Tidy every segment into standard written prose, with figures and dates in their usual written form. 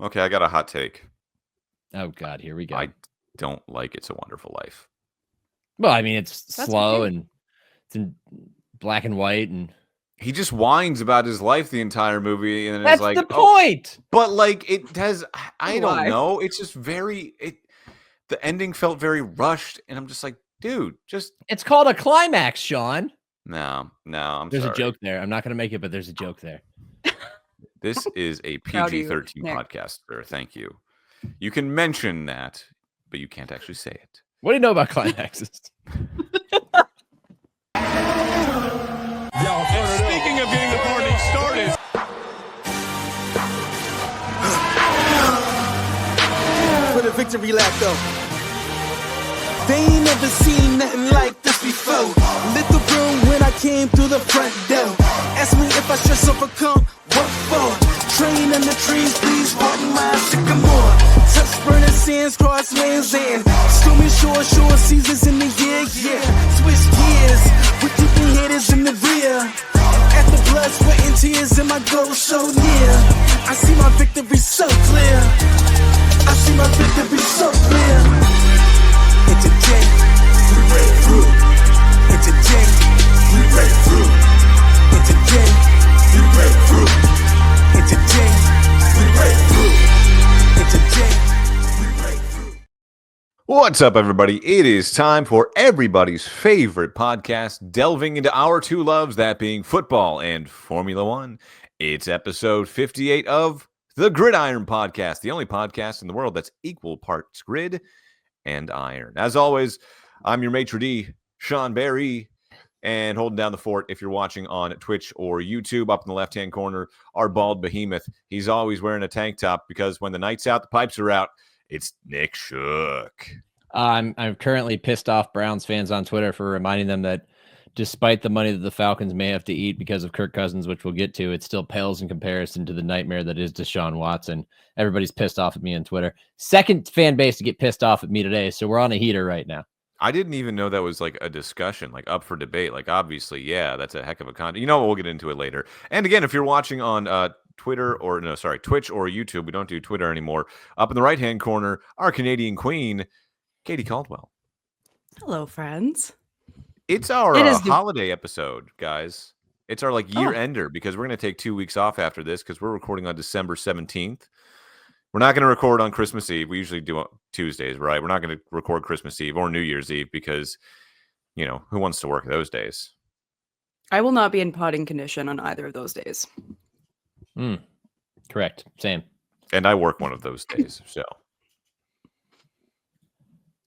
Okay, I got a hot take. Oh God, here we go. I don't like It's a Wonderful Life. Well, I mean, it's That's slow okay. and it's in black and white, and He just whines about his life the entire movie, and that's it's like, the point. but like it has. I don't Why? know. It's just very. The ending felt very rushed, and I'm just like, dude, just It's called a climax, Sean. no. I'm There's sorry. a joke there. I'm not gonna make it, but there's a joke there. This is a Proud of you, PG-13 Nick. podcast, sir. Thank you. You can mention that, but you can't actually say it. What do you know about climaxes? And speaking of getting the party started, For the victory lap though. They ain't never seen nothing like this before. Lit the room when I came through the front door. Ask me if I stress overcome, what for? Train in the trees, please pardon my sycamore. Touch burning sands, cross lands and stormy shore seasons in the year. Switch gears with deep hitters in the rear. At the blood, sweat and tears and my goal so near. I see my victory so clear. I see my victory so clear. It's a J, we break through. It's a J, we break through. It's a J, we break through. It's a J, we break through. It's a J, we break through. What's up, everybody? It is time for everybody's favorite podcast, delving into our two loves, that being football and Formula One. It's episode 58 of the Gridiron Podcast, the only podcast in the world that's equal parts grid and iron. As always, I'm your maitre d', Sean Barie, and holding down the fort if you're watching on Twitch or YouTube. Up in the left-hand corner, our bald behemoth. He's always wearing a tank top because when the night's out, the pipes are out. It's Nick Shook. I'm currently pissed off Browns fans on Twitter for reminding them that despite the money that the Falcons may have to eat because of Kirk Cousins, which we'll get to, it still pales in comparison to the nightmare that is Deshaun Watson. Everybody's pissed off at me on Twitter. Second fan base to get pissed off at me today, so we're on a heater right now. I didn't even know that was like a discussion, like up for debate. Like, obviously, yeah, that's a heck of a content. You know what? We'll get into it later. And again, if you're watching on Twitch or YouTube, we don't do Twitter anymore. Up in the right-hand corner, our Canadian queen, Katie Caldwell. Hello, friends. It's our It is the- holiday episode, guys. It's our like year ender because we're going to take 2 weeks off after this because we're recording on December 17th. We're not going to record on Christmas Eve. We usually do on Tuesdays, right? We're not going to record Christmas Eve or New Year's Eve because, you know, who wants to work those days? I will not be in potting condition on either of those days. Correct. Same. And I work one of those days, so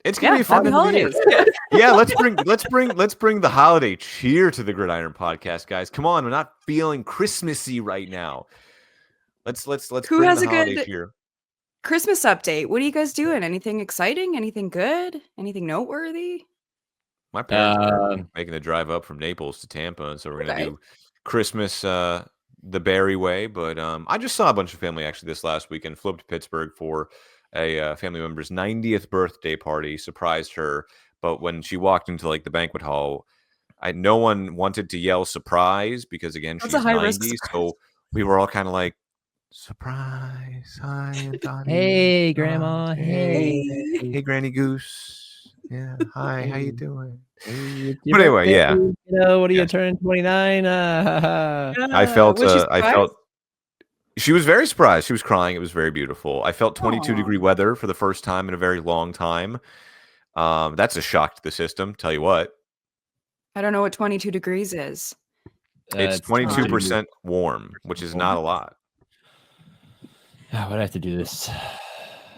it's gonna be a happy fun holidays. Yeah, let's bring the holiday cheer to the Gridiron Podcast, guys. Come on, we're not feeling Christmassy right now. Let's Who bring has the a holiday good cheer. Christmas update? What are you guys doing? Anything exciting? Anything good? Anything noteworthy? My parents are making the drive up from Naples to Tampa, and so we're gonna do Christmas the Barie way. But I just saw a bunch of family actually this last weekend. Flew up to Pittsburgh for a family member's 90th birthday party. Surprised her, but when she walked into like the banquet hall, no one wanted to yell surprise because again That's she's a high-risk 90, so we were all kind of like surprise. Hi, Anthony. Hey, Grandma. Hey, Granny Goose. Yeah. Hi. How you doing? But anyway, yeah. You know, what are you Yes. turning 29? I felt she was very surprised. She was crying. It was very beautiful. I felt 22-degree weather for the first time in a very long time. That's a shock to the system. Tell you what. I don't know what 22 degrees is. It's 22% warm, which is not a lot. Why do I have to do this?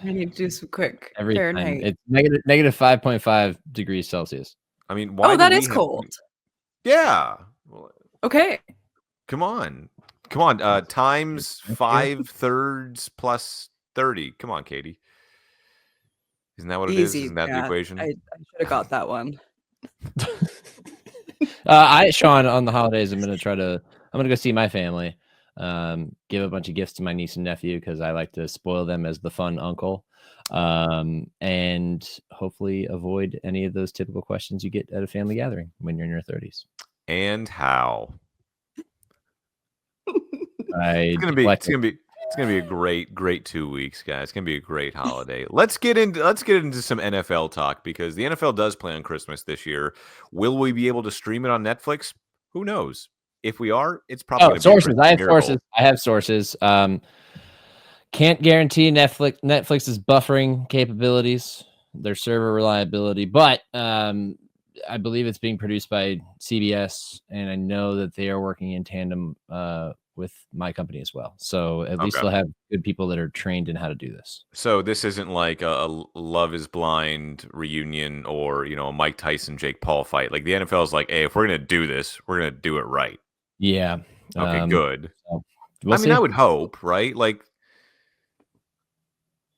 I need to do some quick Every time. Fahrenheit. It's negative 5.5 degrees Celsius. I mean, why? Oh, that is cold. Yeah. Okay. Come on. Times 5/3 plus 30. Come on, Katie. Isn't that what it is? Easy. Isn't that the equation? I should have got that one. Sean, on the holidays, I'm gonna go see my family. Give a bunch of gifts to my niece and nephew because I like to spoil them as the fun uncle. And hopefully avoid any of those typical questions you get at a family gathering when you're in your 30s. And how? It's It's gonna be a great 2 weeks, guys. It's gonna be a great holiday. Let's get into some NFL talk because the NFL does play on Christmas this year. Will we be able to stream it on Netflix? Who knows? If we are, it's probably gonna be a Sources. Christmas miracle. I have sources. Can't guarantee Netflix's buffering capabilities, their server reliability, but I believe it's being produced by CBS, and I know that they are working in tandem with my company as well. So at least they'll have good people that are trained in how to do this. So this isn't like a Love is Blind reunion or, a Mike Tyson, Jake Paul fight. Like the NFL is like, hey, if we're going to do this, we're going to do it right. Yeah. Okay, good. So I would hope, right? Like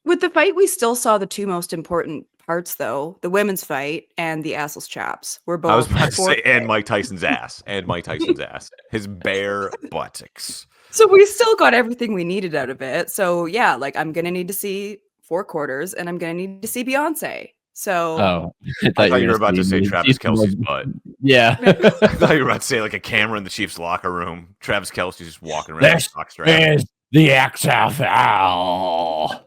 With the fight, we still saw the two most important parts, though. The women's fight and the assless chaps were both. I was about to say, and Mike Tyson's ass. And Mike Tyson's ass. His bare buttocks. So we still got everything we needed out of it. So yeah, like I'm going to need to see 4 quarters and I'm going to need to see Beyonce. So I thought you were about to say Travis Kelce's butt. Yeah. I thought you were about to say like a camera in the Chiefs locker room. Travis Kelce's just walking around with a sock strap. There's the XFL.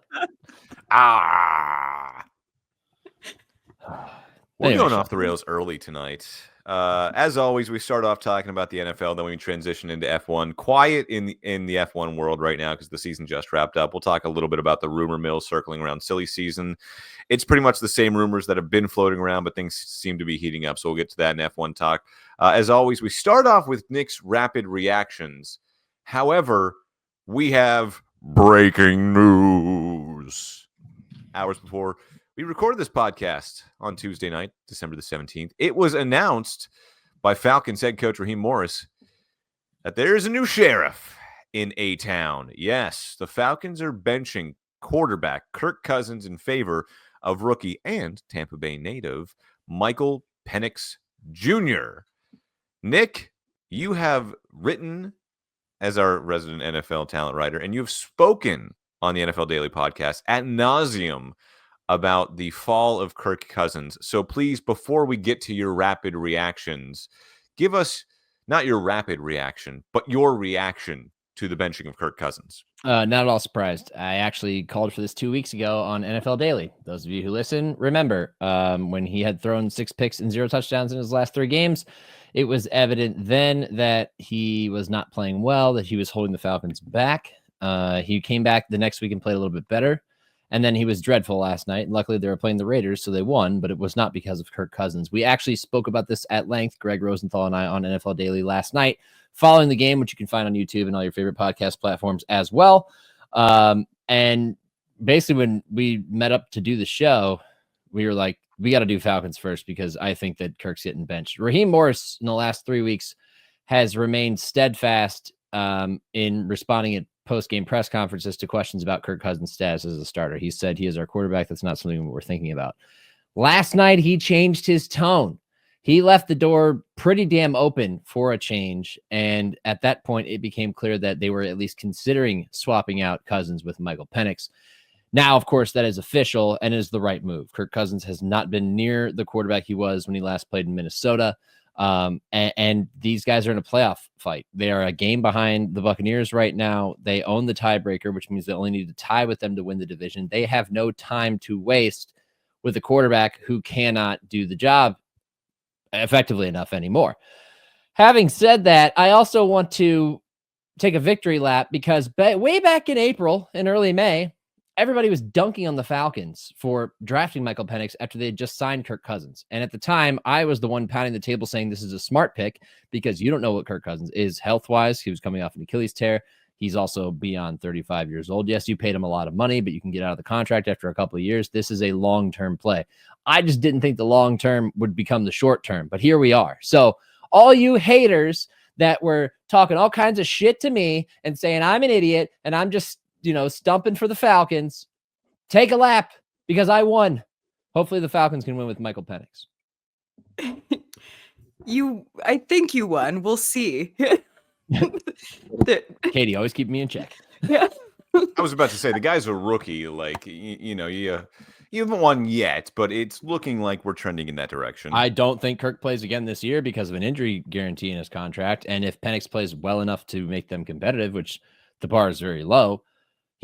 We're going off the rails early tonight. As always, we start off talking about the NFL, then we transition into F1. Quiet in the F1 world right now because the season just wrapped up. We'll talk a little bit about the rumor mill circling around silly season. It's pretty much the same rumors that have been floating around, but things seem to be heating up, so we'll get to that in F1 talk. As always, we start off with Nick's rapid reactions. However, we have breaking news. Hours before we recorded this podcast on Tuesday night, December the 17th, it was announced by Falcons head coach Raheem Morris that there's a new sheriff in A-Town. Yes, the Falcons are benching quarterback Kirk Cousins in favor of rookie and Tampa Bay native Michael Penix Jr. Nick, you have written as our resident NFL talent writer, and you've spoken on the NFL Daily podcast ad nauseum about the fall of Kirk Cousins. So please, before we get to your rapid reactions, give us not your rapid reaction, but your reaction to the benching of Kirk Cousins. Not at all surprised. I actually called for this 2 weeks ago on NFL Daily. Those of you who listen, remember when he had thrown 6 picks and 0 touchdowns in his last 3 games, it was evident then that he was not playing well, that he was holding the Falcons back. He came back the next week and played a little bit better. And then he was dreadful last night. Luckily, they were playing the Raiders, so they won, but it was not because of Kirk Cousins. We actually spoke about this at length, Greg Rosenthal and I, on NFL Daily last night, following the game, which you can find on YouTube and all your favorite podcast platforms as well. And basically, when we met up to do the show, we were like, we got to do Falcons first because I think that Kirk's getting benched. Raheem Morris, in the last 3 weeks, has remained steadfast in responding at post-game press conferences to questions about Kirk Cousins' status as a starter. He said he is our quarterback. That's not something we're thinking about. Last night, he changed his tone. He left the door pretty damn open for a change. And at that point, it became clear that they were at least considering swapping out Cousins with Michael Penix. Now, of course, that is official and is the right move. Kirk Cousins has not been near the quarterback he was when he last played in Minnesota. And these guys are in a playoff fight. They are a game behind the Buccaneers right now. They own the tiebreaker, which means they only need to tie with them to win the division. They have no time to waste with a quarterback who cannot do the job effectively enough anymore. Having said that, I also want to take a victory lap because way back in April and early May, everybody was dunking on the Falcons for drafting Michael Penix after they had just signed Kirk Cousins. And at the time, I was the one pounding the table saying this is a smart pick because you don't know what Kirk Cousins is health-wise. He was coming off an Achilles tear. He's also beyond 35 years old. Yes, you paid him a lot of money, but you can get out of the contract after a couple of years. This is a long-term play. I just didn't think the long-term would become the short-term, but here we are. So all you haters that were talking all kinds of shit to me and saying I'm an idiot and I'm just stumping for the Falcons, take a lap because I won. Hopefully the Falcons can win with Michael Penix. I think you won. We'll see. Katie, always keep me in check. Yeah. I was about to say the guy's a rookie. Like, you haven't won yet, but it's looking like we're trending in that direction. I don't think Kirk plays again this year because of an injury guarantee in his contract. And if Penix plays well enough to make them competitive, which the bar is very low,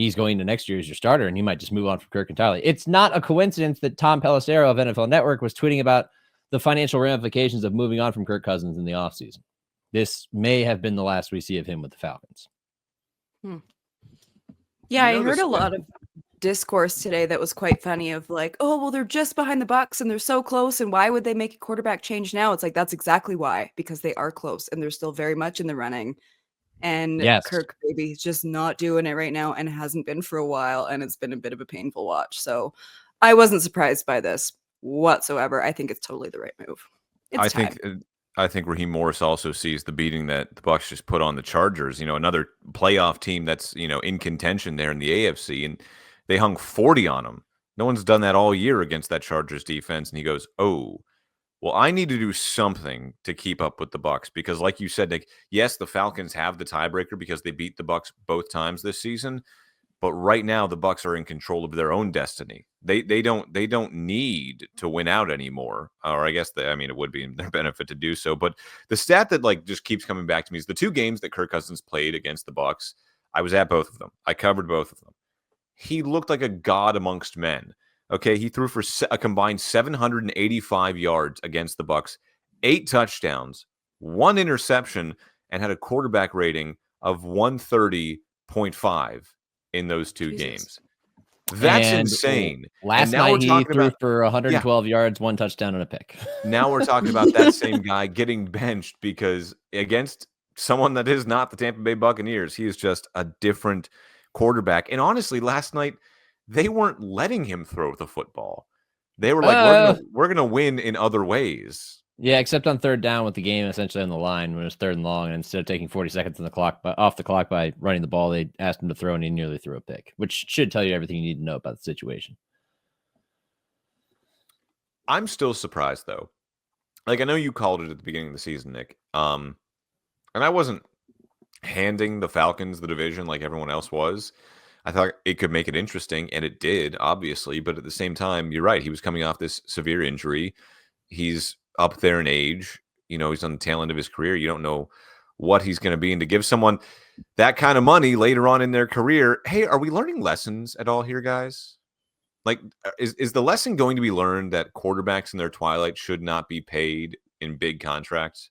he's going to next year as your starter, and he might just move on from Kirk entirely. It's not a coincidence that Tom Pelissero of NFL Network was tweeting about the financial ramifications of moving on from Kirk Cousins in the offseason. This may have been the last we see of him with the Falcons. Yeah, I heard a lot of discourse today that was quite funny of like, oh, well, they're just behind the Bucs and they're so close, and why would they make a quarterback change now? It's like, that's exactly why, because they are close and they're still very much in the running. And Yes. Kirk, baby, he's just not doing it right now and hasn't been for a while, and it's been a bit of a painful watch. So I wasn't surprised by this whatsoever. I think it's totally the right move. It's I think Raheem Morris also sees the beating that the Bucs just put on the Chargers, another playoff team that's, in contention there in the AFC, and they hung 40 on them. No one's done that all year against that Chargers defense. And he goes, oh, well, I need to do something to keep up with the Bucs because, like you said, Nick, yes, the Falcons have the tiebreaker because they beat the Bucs both times this season. But right now, the Bucs are in control of their own destiny. They don't need to win out anymore. Or I guess it would be in their benefit to do so. But the stat that just keeps coming back to me is the two games that Kirk Cousins played against the Bucs. I was at both of them. I covered both of them. He looked like a god amongst men. Okay, he threw for a combined 785 yards against the Bucs, 8 touchdowns, 1 interception, and had a quarterback rating of 130.5 in those two games. That's insane. Last night he threw for 112 yards, 1 touchdown, and a pick. Now we're talking about that same guy getting benched because against someone that is not the Tampa Bay Buccaneers, he is just a different quarterback. And honestly, last night, they weren't letting him throw the football. They were like, we're gonna win in other ways. Yeah, except on third down with the game essentially on the line when it was 3rd and long, and instead of taking 40 seconds on the clock, off the clock by running the ball, they asked him to throw, and he nearly threw a pick, which should tell you everything you need to know about the situation. I'm still surprised though. Like I know you called it at the beginning of the season, Nick. And I wasn't handing the Falcons the division like everyone else was. I thought it could make it interesting, and it did, obviously. But at the same time, you're right. He was coming off this severe injury. He's up there in age. He's on the tail end of his career. You don't know what he's going to be. And to give someone that kind of money later on in their career, hey, are we learning lessons at all here, guys? Like, is the lesson going to be learned that quarterbacks in their twilight should not be paid in big contracts?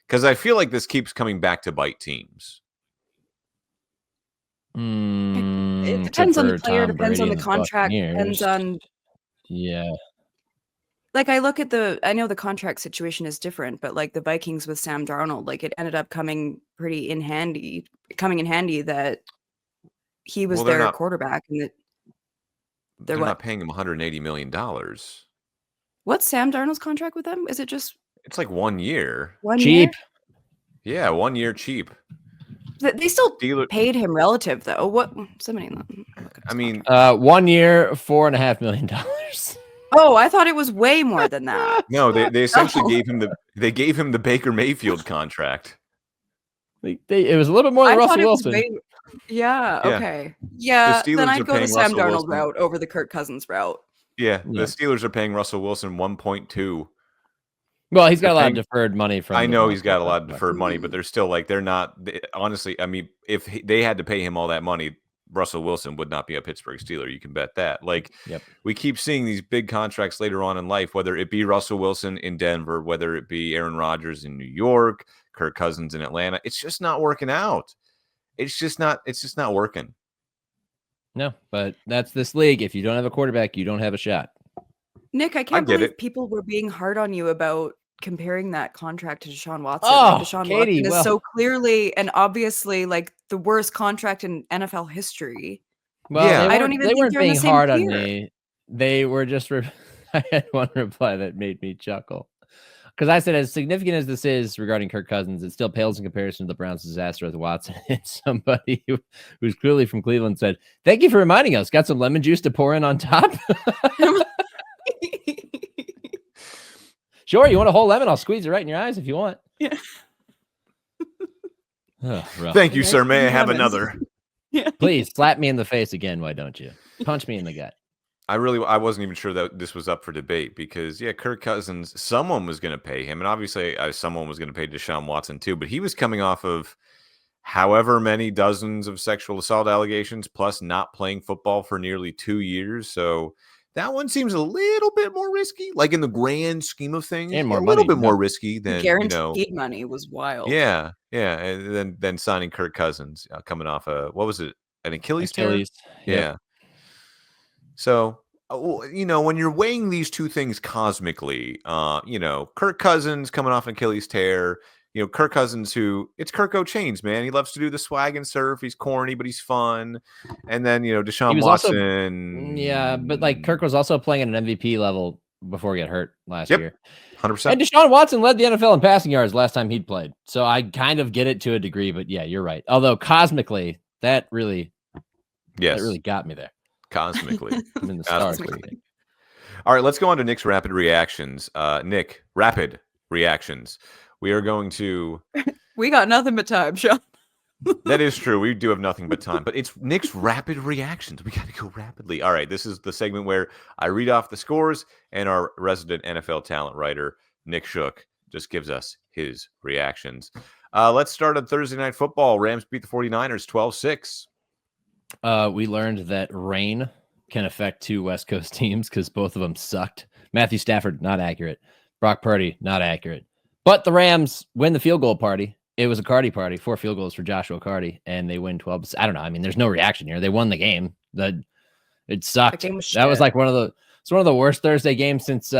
Because I feel like this keeps coming back to bite teams. It depends on the player, depends on the contract, depends on. Yeah. Like I know the contract situation is different, but like the Vikings with Sam Darnold, like it ended up coming in handy that he was their quarterback and that they're not paying him $180 million. What's Sam Darnold's contract with them? Is it just? It's like 1 year. Cheap. Yeah, 1 year cheap. They still paid him relative though. What? Somebody. 1 year, $4.5 million. Oh, I thought it was way more than that. No, they essentially gave him the Baker Mayfield contract. It was a little bit more than Russell Wilson. Yeah. Okay. Yeah. The Then I'd go the Sam Darnold Wilson route over the Kirk Cousins route. Yeah, the Steelers are paying Russell Wilson 1.2. Well, he's got a lot of deferred money from. I know he's got a lot of deferred money, but they're still they're not. Honestly, if they had to pay him all that money, Russell Wilson would not be a Pittsburgh Steeler. You can bet that. We keep seeing these big contracts later on in life, whether it be Russell Wilson in Denver, whether it be Aaron Rodgers in New York, Kirk Cousins in Atlanta. It's just not working out. It's just not working. No, but that's this league. If you don't have a quarterback, you don't have a shot. Nick, I can't believe people were being hard on you about comparing that contract to Deshaun Watson. Oh, Deshaun Katie, Watson is so clearly and obviously like the worst contract in NFL history. Well, yeah. I don't even think weren't they're being in the same hard tier. on me. They were just. I had one reply that made me chuckle because I said, as significant as this is regarding Kirk Cousins, it still pales in comparison to the Browns' disaster with Watson. And somebody who's clearly from Cleveland said, "Thank you for reminding us. Got some lemon juice to pour in on top." Sure, you want a whole lemon? I'll squeeze it right in your eyes if you want. Yeah. Thank you, sir. May I have another? Yeah. Please slap me in the face again. Why don't you? Punch me in the gut. I wasn't even sure that this was up for debate because, Kirk Cousins, someone was going to pay him. And obviously someone was going to pay Deshaun Watson too, but he was coming off of however many dozens of sexual assault allegations, plus not playing football for nearly 2 years. So that one seems a little bit more risky, like in the grand scheme of things, And more a little money, bit more yep. risky The than, guaranteed money was wild. yeah, and then signing Kirk Cousins, coming off what was it, an Achilles tear? Yep. Yeah. So, when you're weighing these two things cosmically, Kirk Cousins coming off an Achilles tear, Kirk Cousins, it's Kirk O'Chains, man. He loves to do the swag and surf. He's corny, but he's fun. And then, Deshaun Watson. Yeah, but like Kirk was also playing at an MVP level before he got hurt last year. 100%. And Deshaun Watson led the NFL in passing yards last time he'd played. So I kind of get it to a degree, but yeah, you're right. Although cosmically, that really got me there. Cosmically. I'm in the stars. All right, let's go on to Nick's rapid reactions. Nick, rapid reactions. We are going to... We got nothing but time, Sean. That is true. We do have nothing but time, but it's Nick's rapid reactions. We got to go rapidly. All right, this is the segment where I read off the scores and our resident NFL talent writer, Nick Shook, just gives us his reactions. Let's start on Thursday Night Football. Rams beat the 49ers 12-6. We learned that rain can affect two West Coast teams because both of them sucked. Matthew Stafford, not accurate. Brock Purdy, not accurate. But the Rams win the field goal party. It was a Cardi party, 4 field goals for Joshua Cardi, and they win 12. I don't know. I mean, there's no reaction here. They won the game. It sucked. That was like one of the worst Thursday games since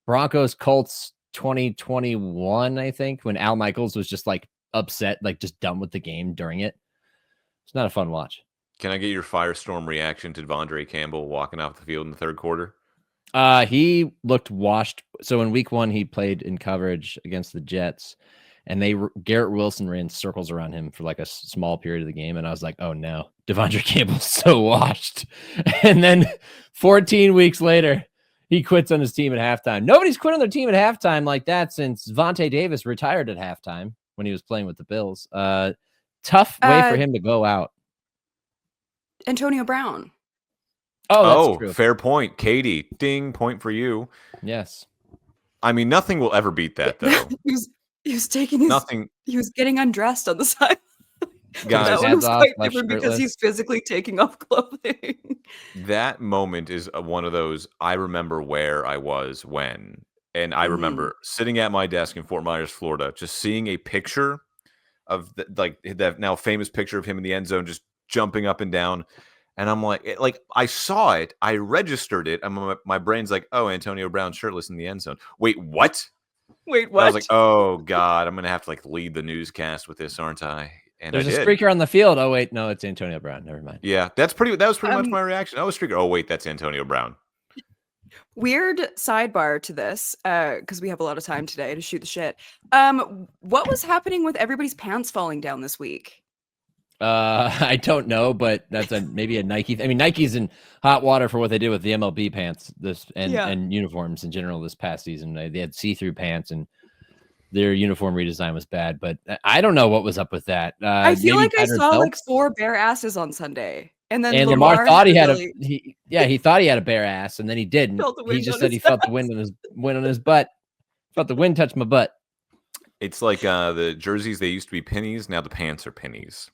Broncos Colts 2021, I think, when Al Michaels was just like upset, like just done with the game during it. It's not a fun watch. Can I get your firestorm reaction to Devondre Campbell walking off the field in the third quarter? He looked washed. So in week 1, he played in coverage against the Jets, and Garrett Wilson ran circles around him for like a small period of the game. And I was like, oh no, Devondre Campbell's so washed. And then 14 weeks later, he quits on his team at halftime. Nobody's quit on their team at halftime like that since Vontae Davis retired at halftime when he was playing with the Bills. Tough way for him to go out. Antonio Brown. Oh, that's true. Fair point. Katie, ding, point for you. Yes. I mean, nothing will ever beat that, though. he was taking his... Nothing. He was getting undressed on the side. Guys, that one was quite different because he's physically taking off clothing. That moment is one of those, I remember where I was when. And I remember sitting at my desk in Fort Myers, Florida, just seeing a picture of that now famous picture of him in the end zone, just jumping up and down. And I'm like I saw it, I registered it, and my brain's like, oh, Antonio Brown shirtless in the end zone. Wait, what? Wait, what? And I was like, oh God, I'm gonna have to lead the newscast with this, aren't I? And there's a streaker on the field. Oh wait, no, it's Antonio Brown. Never mind. Yeah, that was pretty much my reaction. Oh, a streaker. Oh wait, that's Antonio Brown. Weird sidebar to this, because we have a lot of time today to shoot the shit. What was happening with everybody's pants falling down this week? I don't know, but that's maybe a Nike. I mean, Nike's in hot water for what they did with the MLB pants and uniforms in general this past season. They had see-through pants, and their uniform redesign was bad. But I don't know what was up with that. I feel like I saw 4 bare asses on Sunday, and then Lamar thought he had he thought he had a bare ass, and then he didn't. He just said he felt the wind on his butt. Felt the wind touch my butt. It's like the jerseys. They used to be pennies. Now the pants are pennies.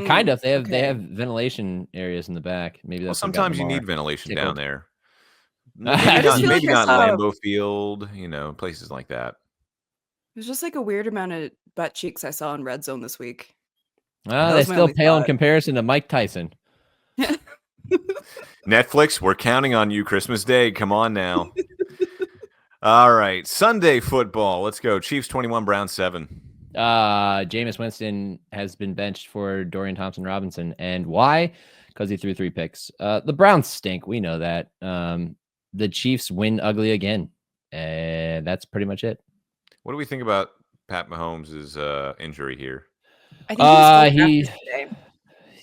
Kind of. They have ventilation areas in the back. Maybe that's sometimes you need ventilation down there. Maybe not Lambeau Field, places like that. There's just a weird amount of butt cheeks I saw in Red Zone this week. Well, they still pale in comparison to Mike Tyson. Netflix, we're counting on you Christmas Day. Come on now. All right. Sunday football. Let's go. Chiefs 21, Browns 7. Jameis Winston has been benched for Dorian Thompson-Robinson. And why? Because he threw 3 picks. The Browns stink. We know that. The Chiefs win ugly again. And that's pretty much it. What do we think about Pat Mahomes' injury here? I think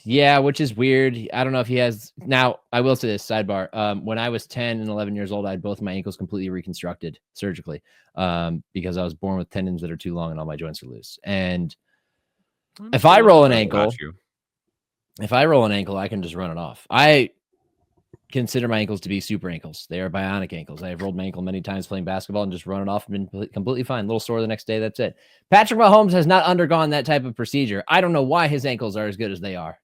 yeah, which is weird. I don't know if he has. Now, I will say this, sidebar. When I was 10 and 11 years old, I had both of my ankles completely reconstructed surgically because I was born with tendons that are too long and all my joints are loose. And if I roll an ankle, I can just run it off. I consider my ankles to be super ankles. They are bionic ankles. I have rolled my ankle many times playing basketball and just run it off and been completely fine. Little sore the next day. That's it. Patrick Mahomes has not undergone that type of procedure. I don't know why his ankles are as good as they are,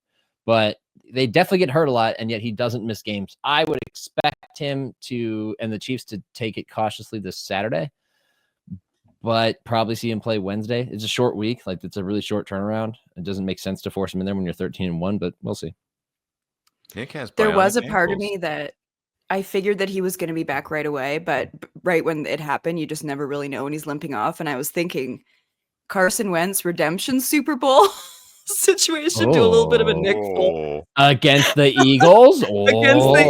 but they definitely get hurt a lot, and yet he doesn't miss games. I would expect him to, and the Chiefs to take it cautiously this Saturday, but probably see him play Wednesday. It's a short week. Like, it's a really short turnaround. It doesn't make sense to force him in there when you're 13-1, but we'll see. Nick has There was a bionic part of ankles. me that I figured that he was going to be back right away, but right when it happened, you just never really know when he's limping off. And I was thinking Carson Wentz redemption Super Bowl situation, do a little bit of a Nick Foles Against the Eagles? against the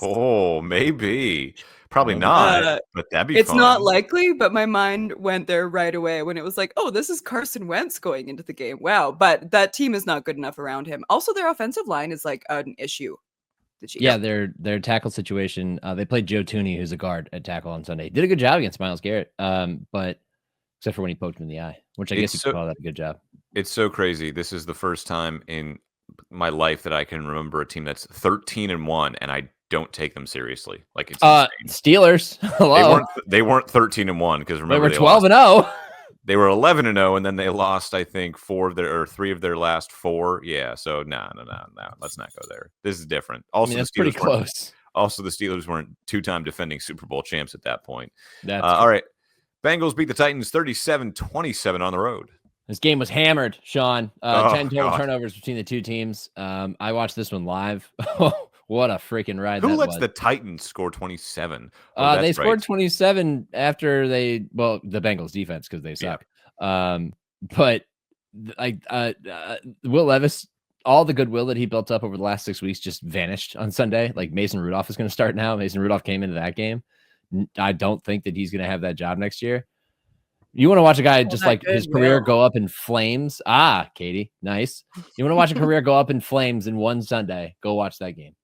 Eagles. Maybe. Probably That'd be not, but that'd be It's fun. not likely, but my mind went there right away when it was like, oh, this is Carson Wentz going into the game. Wow. But that team is not good enough around him. Also, their offensive line is like an issue. The Chiefs. Yeah, their tackle situation. They played Joe Tooney, who's a guard at tackle on Sunday. Did a good job against Myles Garrett, but except for when he poked him in the eye, which I guess you could call that a good job. It's so crazy. This is the first time in my life that I can remember a team that's 13-1, and I don't take them seriously. Like, it's insane. Steelers. Hello. They weren't 13-1 because They remember were 12-0. They were 11-0, and then they lost, I think, 3 of their last 4. Yeah, so no. Let's not go there. This is different. Also, that's the Steelers pretty close. Also, the Steelers weren't 2-time defending Super Bowl champs at that point. That's all right. Bengals beat the Titans 37-27 on the road. This game was hammered, Sean. 10 total God. turnovers between the two teams. I watched this one live. What a freaking ride Who that lets was. the Titans score 27? They scored 27 after the Bengals defense, because they suck. Yeah. But Will Levis, all the goodwill that he built up over the last 6 weeks just vanished on Sunday. Like, Mason Rudolph is going to start now. Mason Rudolph came into that game. I don't think that he's going to have that job next year. You want to watch a guy just like his career go up in flames? Katie, nice. You want to watch a career go up in flames in one Sunday? Go watch that game.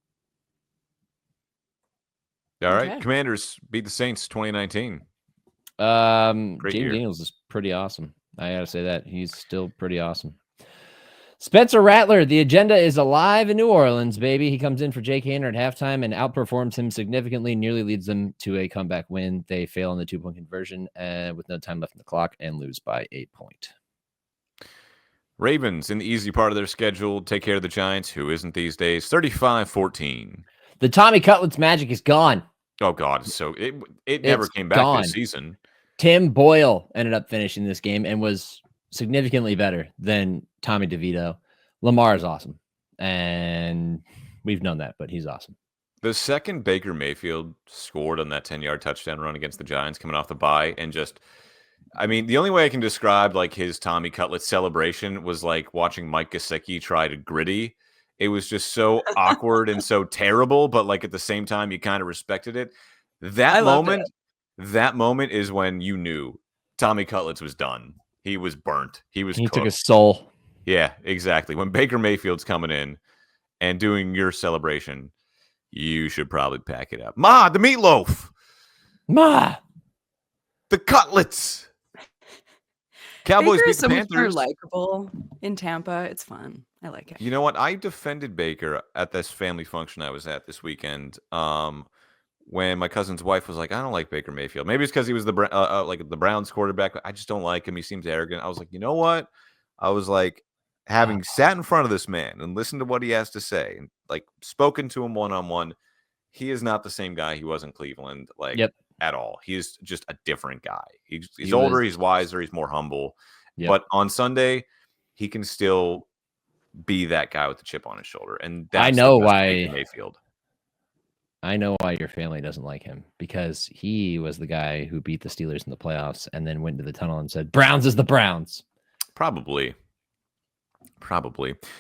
All right. Okay. Commanders beat the Saints 2019. James Daniels is pretty awesome. I got to say that. He's still pretty awesome. Spencer Rattler, the agenda is alive in New Orleans, baby. He comes in for Jake Haener at halftime and outperforms him significantly, nearly leads them to a comeback win. They fail on the 2-point conversion with no time left in the clock and lose by 8 points. Ravens, in the easy part of their schedule, take care of the Giants, who isn't these days, 35-14. The Tommy Cutlets magic is gone. Oh, God. So it never came back this season. Tim Boyle ended up finishing this game and was significantly better than Tommy DeVito. Lamar is awesome, and we've known that, but he's awesome. The second Baker Mayfield scored on that 10-yard touchdown run against the Giants coming off the bye, and just, I mean, the only way I can describe like his Tommy Cutlet celebration was like watching Mike Gesicki try to gritty. It was just so awkward and so terrible, but like at the same time, you kind of respected it. That moment is when you knew Tommy Cutlets was done. He was burnt. He took his soul. Yeah, exactly. When Baker Mayfield's coming in and doing your celebration, you should probably pack it up. Ma, the meatloaf. Ma, the cutlets. Cowboys beat the Panthers. Baker is so much more likable in Tampa. It's fun. I like it. You know what? I defended Baker at this family function I was at this weekend. When my cousin's wife was like, I don't like Baker Mayfield. Maybe it's because he was the Browns quarterback. I just don't like him. He seems arrogant. I was like, you know what? I was like, having sat in front of this man and listened to what he has to say and like spoken to him one-on-one, he is not the same guy he was in Cleveland, at all. He is just a different guy. He's older, he's wiser, he's more humble. Yep. But on Sunday, he can still be that guy with the chip on his shoulder. And that's I know why Baker Mayfield. I know why your family doesn't like him, because he was the guy who beat the Steelers in the playoffs and then went to the tunnel and said, Browns is the Browns. Probably.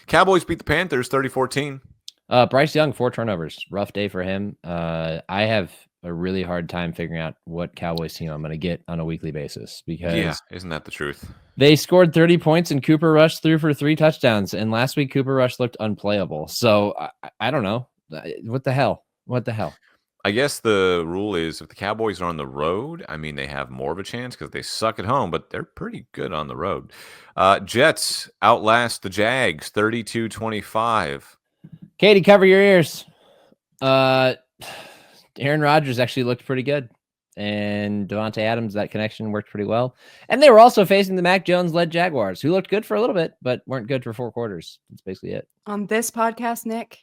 Cowboys beat the Panthers 30-14. Bryce Young, 4 turnovers. Rough day for him. I have a really hard time figuring out what Cowboys team I'm going to get on a weekly basis, because isn't that the truth? They scored 30 points and Cooper Rush threw for 3 touchdowns. And last week, Cooper Rush looked unplayable. So I don't know. What the hell? I guess the rule is if the Cowboys are on the road, I mean, they have more of a chance because they suck at home, but they're pretty good on the road. Jets outlast the Jags 32-25. Katie, cover your ears. Aaron Rodgers actually looked pretty good, and Devontae Adams, that connection worked pretty well. And they were also facing the Mac Jones-led Jaguars, who looked good for a little bit, but weren't good for 4 quarters. That's basically it. On this podcast, Nick,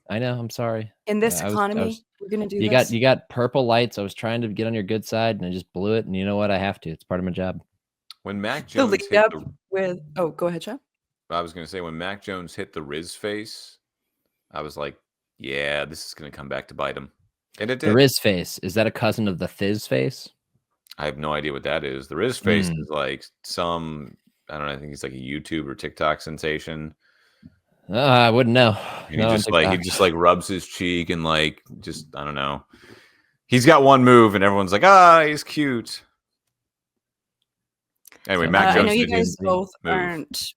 I know. I'm sorry. in this I was- economy, we're gonna do You this. got purple lights. I was trying to get on your good side, and I just blew it. And you know what? I have to. It's part of my job. When Mac the Jones lead hit up the, with. Oh, go ahead, Sean. I was going to say when Mac Jones hit the Riz face, I was like, yeah, this is going to come back to bite him. And it The did. Riz face, is that a cousin of the Thiz face? I have no idea what that is. The Riz face is like some, I don't know, I think he's like a YouTube or TikTok sensation. I wouldn't know. And No, he just like rubs his cheek and like just, I don't know. He's got one move and everyone's like, he's cute. Anyway, Mac Jones. I know you did his guys both move. aren't.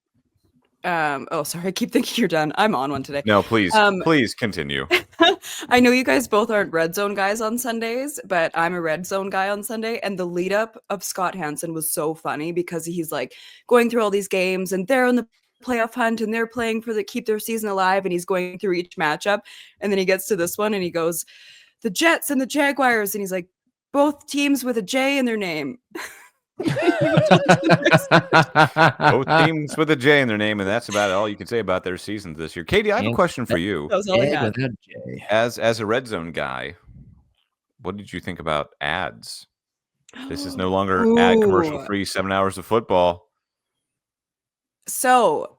Oh, sorry. I keep thinking you're done. I'm on one today. No, please, please continue. I know you guys both aren't red zone guys on Sundays, but I'm a red zone guy on Sunday. And the lead up of Scott Hansen was so funny because he's like going through all these games and they're in the playoff hunt and they're playing for the keep their season alive. And he's going through each matchup. And then he gets to this one and he goes, the Jets and the Jaguars. And he's like, both teams with a J in their name. Both teams with a J in their name, and that's about all you can say about their seasons this year. Katie, I have a question for you. That was all I had. As a red zone guy, what did you think about ads? This is no longer ad commercial free 7 hours of football. So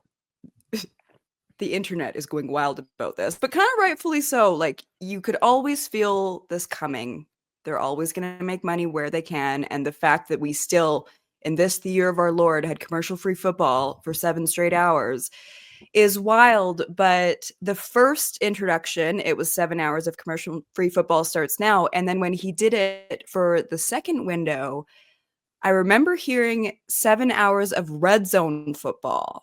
the internet is going wild about this, but kind of rightfully so. Like you could always feel this coming. They're always going to make money where they can. And the fact that we still, in this, the year of our Lord, had commercial-free football for 7 straight hours is wild. But the first introduction, it was 7 hours of commercial-free football starts now. And then when he did it for the second window, I remember hearing 7 hours of red zone football.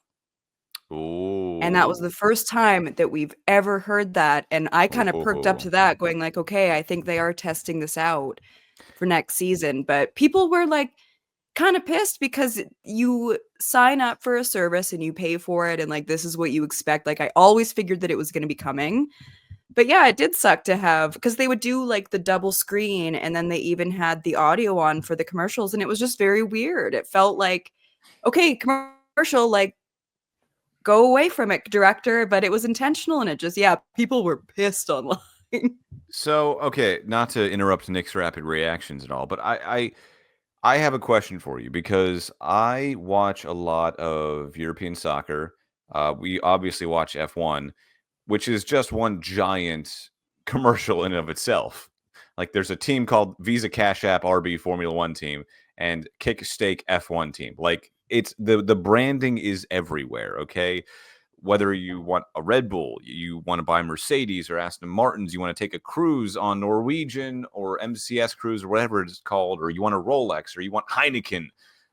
Ooh. And that was the first time that we've ever heard that. And I kind of perked up to that, going like, okay, I think they are testing this out for next season. But people were like kind of pissed because you sign up for a service and you pay for it. And like, this is what you expect. Like, I always figured that it was going to be coming. But yeah, it did suck to have, because they would do like the double screen and then they even had the audio on for the commercials. And it was just very weird. It felt like, okay, commercial, like, go away from it, director, but it was intentional, and it just, people were pissed online. So, okay, not to interrupt Nick's rapid reactions and all, but I have a question for you because I watch a lot of European soccer. We obviously watch F1, which is just one giant commercial in and of itself. Like there's a team called Visa Cash App RB Formula One team and Kick Steak F1 team. Like it's the branding is everywhere. Okay. Whether you want a Red Bull, you want to buy Mercedes or Aston Martins, you want to take a cruise on Norwegian or MCS cruise or whatever it's called, or you want a Rolex or you want Heineken,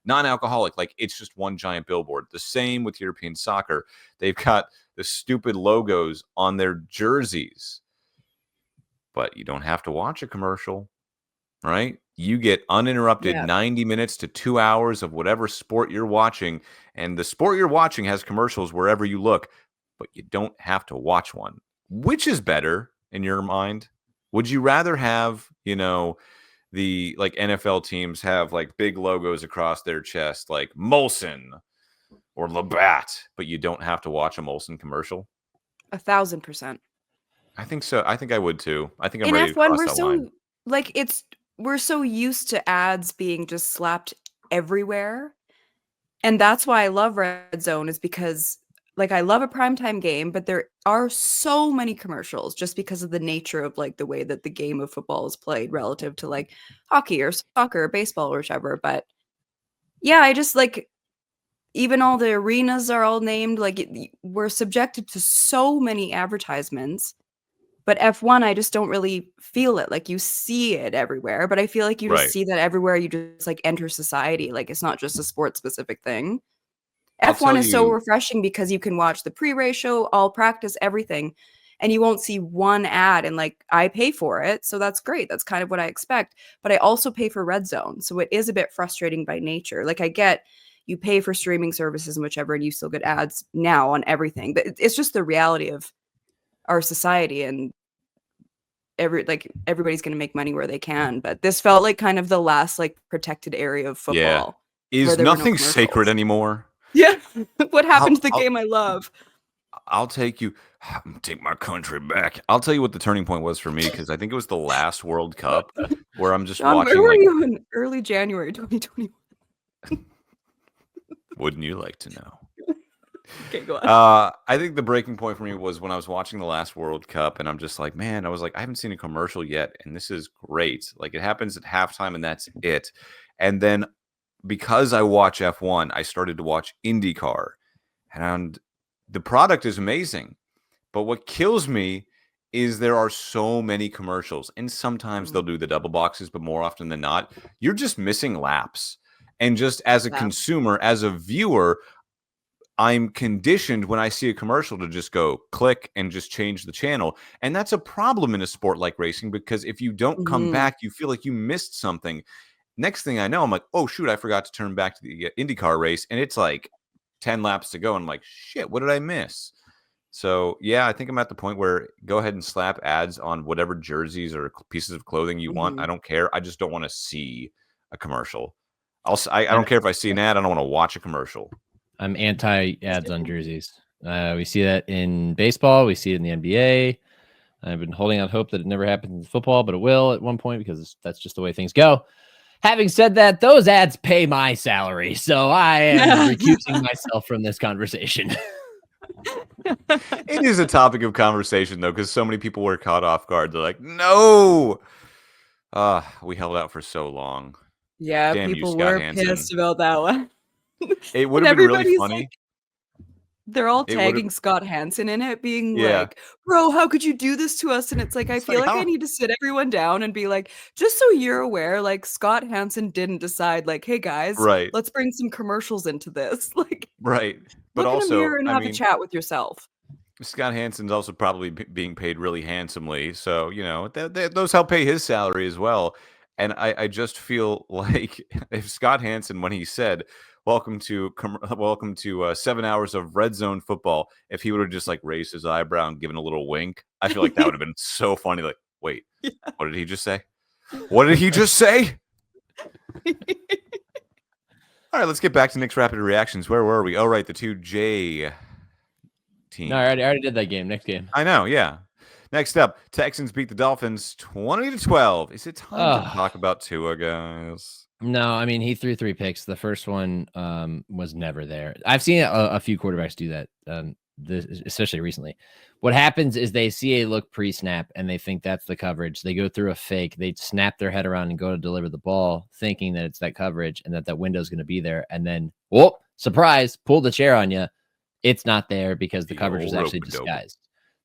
non-alcoholic. Like it's just one giant billboard. The same with European soccer. They've got the stupid logos on their jerseys, but you don't have to watch a commercial, right? You get uninterrupted 90 minutes to 2 hours of whatever sport you're watching. And the sport you're watching has commercials wherever you look, but you don't have to watch one. Which is better in your mind? Would you rather have, the like NFL teams have like big logos across their chest, like Molson or Labatt, but you don't have to watch a Molson commercial? 1,000%. I think so. I think I would too. I think I'm in ready F1, to cross that line. We're so used to ads being just slapped everywhere. And that's why I love Red Zone, is because like I love a primetime game, but there are so many commercials just because of the nature of like the way that the game of football is played relative to like hockey or soccer or baseball or whichever. But yeah, I just like, even all the arenas are all named, like we're subjected to so many advertisements. But F1, I just don't really feel it. Like you see it everywhere, but I feel like you just see that everywhere you just like enter society. Like it's not just a sports specific thing. F1 is so refreshing because you can watch the pre-race show, all practice, everything, and you won't see one ad. And like I pay for it, so that's great. That's kind of what I expect. But I also pay for Red Zone, so it is a bit frustrating by nature. Like I get you pay for streaming services and whichever, and you still get ads now on everything. But it's just the reality of our society, and everybody's going to make money where they can. But this felt like kind of the last like protected area of Yeah. football. Is there were no nothing commercials. sacred anymore? Yeah. What happened to the game I love? I'll take you. Take my country back. I'll tell you what the turning point was for me, because I think it was the last World Cup where I'm just John, watching. where were Like, you in early January 2021? wouldn't you like to know? Okay, go on. I think the breaking point for me was when I was watching the last World Cup, and I'm just like, man, I haven't seen a commercial yet, and this is great. Like, it happens at halftime, and that's it. And then because I watch F1, I started to watch IndyCar, and the product is amazing. But what kills me is there are so many commercials, and sometimes they'll do the double boxes, but more often than not, you're just missing laps. And just as a consumer, as a viewer, I'm conditioned when I see a commercial to just go click and just change the channel. And that's a problem in a sport like racing, because if you don't come back, you feel like you missed something. Next thing I know, I'm like, oh, shoot, I forgot to turn back to the IndyCar race. And it's like 10 laps to go. And I'm like, shit, what did I miss? So, yeah, I think I'm at the point where go ahead and slap ads on whatever jerseys or pieces of clothing you want. I don't care. I just don't want to see a commercial. I don't care if I see an ad. I don't want to watch a commercial. I'm anti-ads on jerseys. We see that in baseball. We see it in the NBA. I've been holding out hope that it never happens in football, but it will at one point, because that's just the way things go. Having said that, those ads pay my salary, so I am recusing myself from this conversation. It is a topic of conversation, though, because so many people were caught off guard. They're like, no! We held out for so long. Yeah, Damn people you, Scott were Hansen. pissed about that one. It would have been really funny. Like, they're all tagging Scott Hansen in it, being Yeah. like, bro, how could you do this to us? And it's like, I feel like I need to sit everyone down and be like, just so you're aware, like, Scott Hansen didn't decide, like, hey, guys, let's bring some commercials into this. Like, right. But look also, in a mirror and have a chat with yourself. Scott Hansen's also probably being paid really handsomely. So, you know, those help pay his salary as well. And I just feel like if Scott Hansen, when he said, welcome to 7 hours of red zone football, if he would have just like raised his eyebrow and given a little wink, I feel like that would have been so funny. Like, wait, what did he just say? What did he just say? All right, let's get back to Nick's rapid reactions. Where were we? Oh, right, the 2J team. No, I already did that game. Next game. I know, yeah. Next up, Texans beat the Dolphins 20-12. Is it time to talk about Tua, guys? No, I mean, he threw 3 picks. The first one was never there. I've seen a few quarterbacks do that, especially recently. What happens is they see a look pre-snap and they think that's the coverage. They go through a fake. They snap their head around and go to deliver the ball, thinking that it's that coverage and that window is going to be there. And then, whoop, surprise, pull the chair on you. It's not there because the coverage is actually disguised.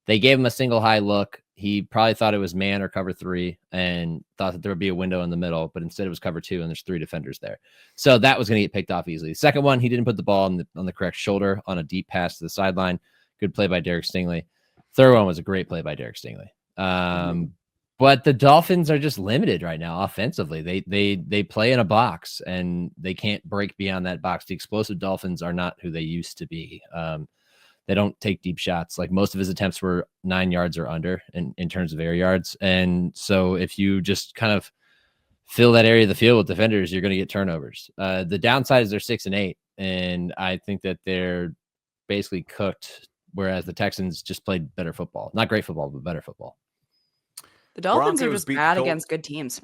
They gave him a single high look. He probably thought it was man or cover 3 and thought that there would be a window in the middle, but instead it was cover 2 and there's 3 defenders there. So that was going to get picked off easily. The second one, he didn't put the ball on the correct shoulder on a deep pass to the sideline. Good play by Derek Stingley. Third one was a great play by Derek Stingley. But the Dolphins are just limited right now offensively. They play in a box and they can't break beyond that box. The explosive Dolphins are not who they used to be. They don't take deep shots. Like most of his attempts were 9 yards or under in terms of air yards. And so if you just kind of fill that area of the field with defenders, you're going to get turnovers. The downside is they're 6-8. And I think that they're basically cooked, whereas the Texans just played better football. Not great football, but better football. The Dolphins are just bad against good teams.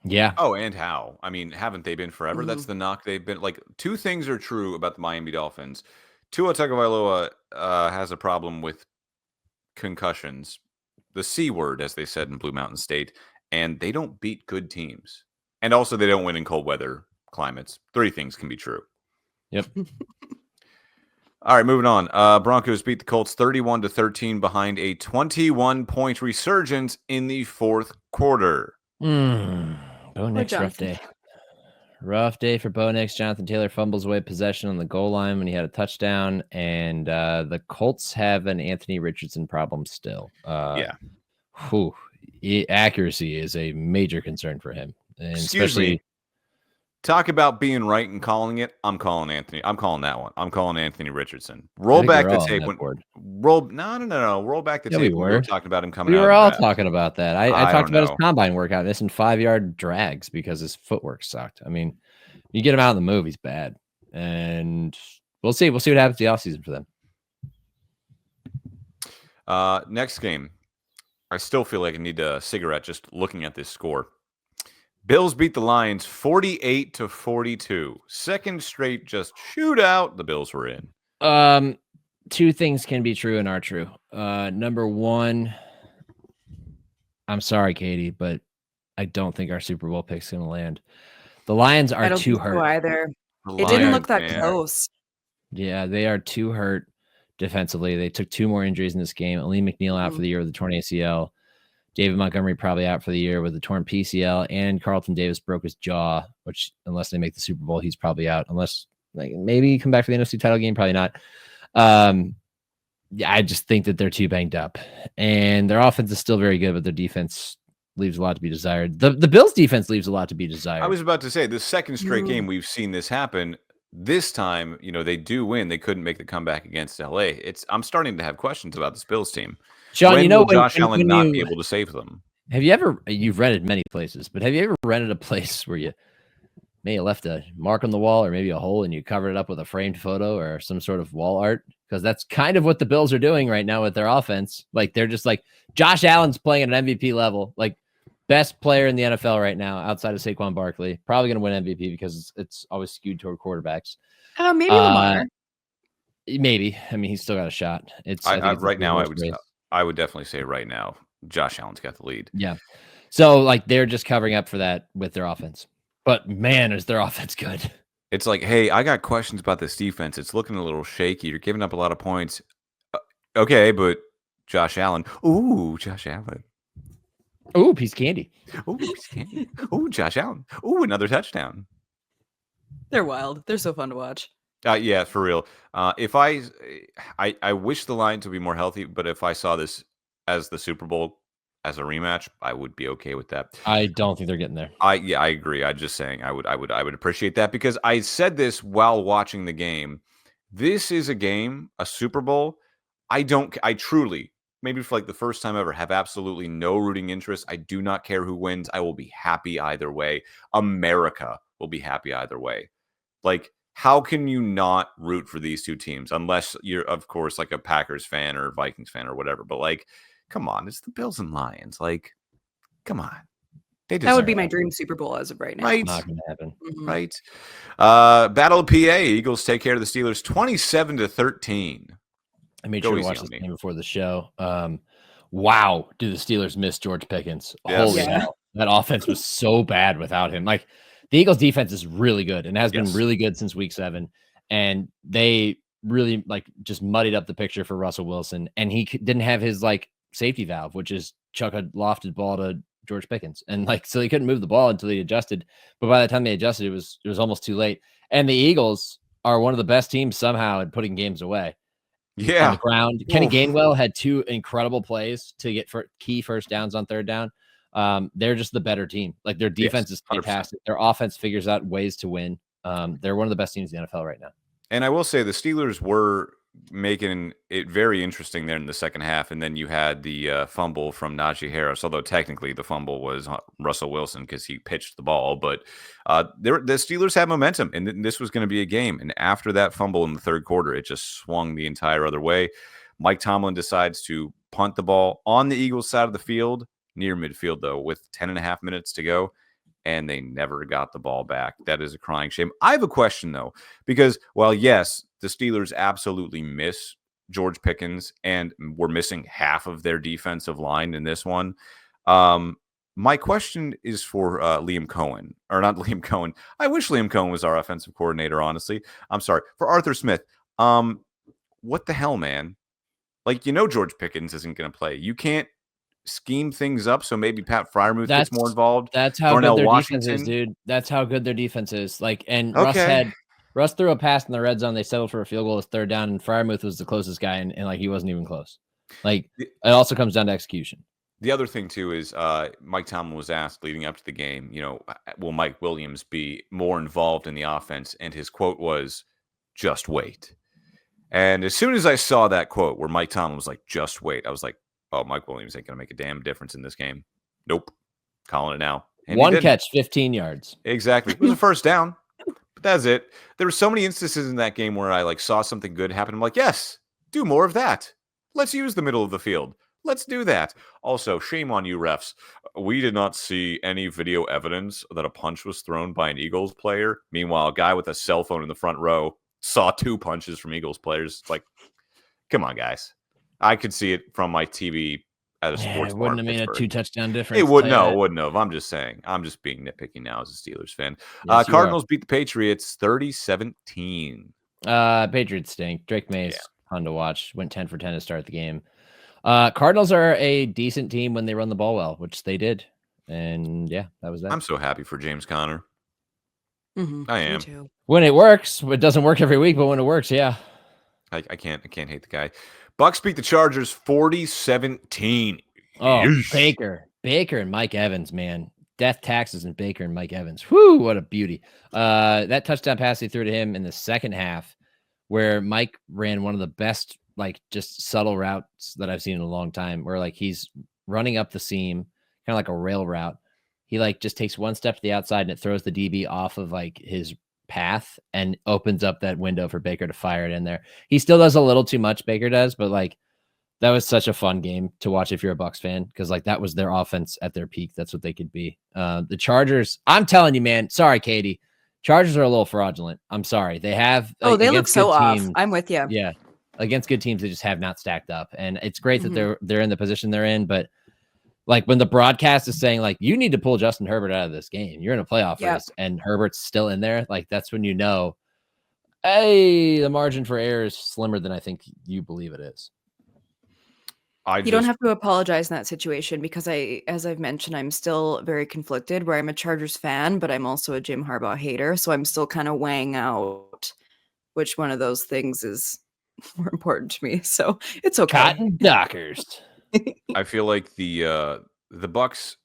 Yeah. Oh, and how? I mean, haven't they been forever? That's the knock. They've been like, 2 things are true about the Miami Dolphins. Tua Tagovailoa has a problem with concussions, the C word, as they said in Blue Mountain State, and they don't beat good teams. And also, they don't win in cold weather climates. 3 things can be true. Yep. All right, moving on. Broncos beat the Colts 31-13 behind a 21-point resurgence in the 4th quarter. Bo Nix, rough day. Rough day for Bo Nix. Jonathan Taylor fumbles away possession on the goal line when he had a touchdown, and the Colts have an Anthony Richardson problem still. Accuracy is a major concern for him, and Excuse me. Talk about being right and calling it. I'm calling that one. I'm calling Anthony Richardson. Roll back the tape when roll back the Yeah, tape we when we were were. talking about him coming We out. were of the all draft. talking about that. I I talked don't about his know. combine workout, missing 5-yard drags because his footwork sucked. I mean, you get him out in the move, he's bad. And we'll see. We'll see what happens the offseason for them. Next game. I still feel like I need a cigarette just looking at this score. Bills beat the Lions 48-42. Second straight just shootout the Bills were in. Two things can be true and are true. Number one, I'm sorry, Katie, but I don't think our Super Bowl pick's going to land. The Lions I are don't too think so hurt. either. The It didn't look Lions, that man. close. Yeah, they are too hurt defensively. They took 2 more injuries in this game. Ali McNeil out for the year with a torn ACL. David Montgomery probably out for the year with a torn PCL, and Carlton Davis broke his jaw, which unless they make the Super Bowl, he's probably out. Unless like maybe come back for the NFC title game, probably not. Yeah, I just think that they're too banged up, and their offense is still very good, but their defense leaves a lot to be desired. The Bills' defense leaves a lot to be desired. I was about to say the second straight game we've seen this happen. This time, they do win. They couldn't make the comeback against LA. I'm starting to have questions about this Bills team. Sean, when will Josh when Allen not be able to save them? You've rented many places, but have you ever rented a place where you may have left a mark on the wall or maybe a hole and you covered it up with a framed photo or some sort of wall art? Because that's kind of what the Bills are doing right now with their offense. Like they're just like Josh Allen's playing at an MVP level, like best player in the NFL right now outside of Saquon Barkley. Probably going to win MVP because it's always skewed toward quarterbacks. Maybe Lamar. Maybe. I mean, he's still got a shot. Right now, I would definitely say right now, Josh Allen's got the lead. Yeah. So like they're just covering up for that with their offense. But man, is their offense good. It's like, hey, I got questions about this defense. It's looking a little shaky. You're giving up a lot of points. Okay, but Josh Allen. Ooh, Josh Allen. Ooh, piece of candy. Ooh, piece of candy. Ooh, Josh Allen. Ooh, another touchdown. They're wild. They're so fun to watch. Yeah, for real. If I wish the Lions would be more healthy, but if I saw this as the Super Bowl as a rematch, I would be okay with that. I don't think they're getting there. I agree. I'm just saying I would appreciate that because I said this while watching the game. This is a game, a Super Bowl. I truly, maybe for like the first time ever, have absolutely no rooting interest. I do not care who wins. I will be happy either way. America will be happy either way. Like, how can you not root for these two teams unless you're, of course, like a Packers fan or Vikings fan or whatever? But like, come on, it's the Bills and Lions. Like, come on. That would be my dream Super Bowl as of right now. Right. Not going to happen. Mhm. Right. Battle of PA. Eagles take care of the Steelers 27-13. I made Go sure to easy watch on this me. game before the show. Wow, do the Steelers miss George Pickens? Yes. Holy hell. That offense was so bad without him. Like, the Eagles defense is really good and has been really good since week 7. And they really like just muddied up the picture for Russell Wilson. And he didn't have his like safety valve, which is chuck a lofted ball to George Pickens. And like, so they couldn't move the ball until they adjusted. But by the time they adjusted, it was almost too late. And the Eagles are one of the best teams somehow at putting games away. Yeah. On the ground. Kenny Gainwell had 2 incredible plays to get key first downs on third down. They're just the better team. Like their defense is fantastic. 100%. Their offense figures out ways to win. They're one of the best teams in the NFL right now. And I will say the Steelers were making it very interesting there in the second half. And then you had the fumble from Najee Harris, although technically the fumble was Russell Wilson because he pitched the ball. But the Steelers had momentum, and this was going to be a game. And after that fumble in the third quarter, it just swung the entire other way. Mike Tomlin decides to punt the ball on the Eagles side of the field, near midfield, though, with 10.5 minutes to go. And they never got the ball back. That is a crying shame. I have a question, though, because, well, yes, the Steelers absolutely miss George Pickens, and we're missing half of their defensive line in this one. My question is for Liam Cohen, or not Liam Cohen. I wish Liam Cohen was our offensive coordinator, honestly. I'm sorry. For Arthur Smith, what the hell, man? Like, George Pickens isn't going to play. You can't scheme things up so maybe Pat Freiermuth gets more involved. That's how good their defense is, dude. That's how good their defense is. Like, and Russ threw a pass in the red zone. They settled for a field goal as third down, and Freiermuth was the closest guy, and like he wasn't even close. Like, it also comes down to execution. The other thing too is Mike Tomlin was asked leading up to the game, will Mike Williams be more involved in the offense? And his quote was, "Just wait." And as soon as I saw that quote where Mike Tomlin was like, "Just wait," I was like, "Oh, Mike Williams ain't gonna make a damn difference in this game." Nope, calling it now. And One catch, 15 yards. Exactly. It was a first down, but that's it. There were so many instances in that game where I saw something good happen. I'm like, yes, do more of that. Let's use the middle of the field. Let's do that. Also, shame on you, refs. We did not see any video evidence that a punch was thrown by an Eagles player. Meanwhile, a guy with a cell phone in the front row saw 2 punches from Eagles players. It's like, come on, guys. I could see it from my TV at a sports It bar wouldn't in have made a Pittsburgh. 2-touchdown difference. It wouldn't. No, it wouldn't have. I'm just saying. I'm just being nitpicky now as a Steelers fan. Yes, you Cardinals beat the Patriots 30-17. Patriots stink. Drake Mays, fun to watch. Went 10 for 10 to start the game. Cardinals are a decent team when they run the ball well, which they did. And yeah, that was that. I'm so happy for James Conner. Mm-hmm. I am. Me too. When it works, it doesn't work every week, but when it works, yeah. I can't hate the guy. Bucks beat the Chargers 40-17. Oh, Yeesh. Baker and Mike Evans, man. Death taxes and Baker and Mike Evans. Whoo, what a beauty. That touchdown pass he threw to him in the second half, where Mike ran one of the best, just subtle routes that I've seen in a long time, where he's running up the seam, kind of like a rail route. He just takes one step to the outside and it throws the DB off of his path and opens up that window for Baker to fire it in there. He still does a little too much, Baker does, but that was such a fun game to watch if you're a Bucs fan, because that was their offense at their peak. That's what they could be. The Chargers, I'm telling you, man. Sorry, Katie. Chargers are a little fraudulent. I'm sorry. They have. Oh, they look so off. I'm with you. Yeah, against good teams, they just have not stacked up, and it's great that they're in the position they're in. But when the broadcast is saying you need to pull Justin Herbert out of this game, you're in a playoff race, and Herbert's still in there. That's when you know, hey, the margin for error is slimmer than I think you believe it is. You don't have to apologize in that situation, because as I've mentioned, I'm still very conflicted, where I'm a Chargers fan, but I'm also a Jim Harbaugh hater. So I'm still kind of weighing out which one of those things is more important to me. So it's okay. Cotton Dockers. I feel like the Bucks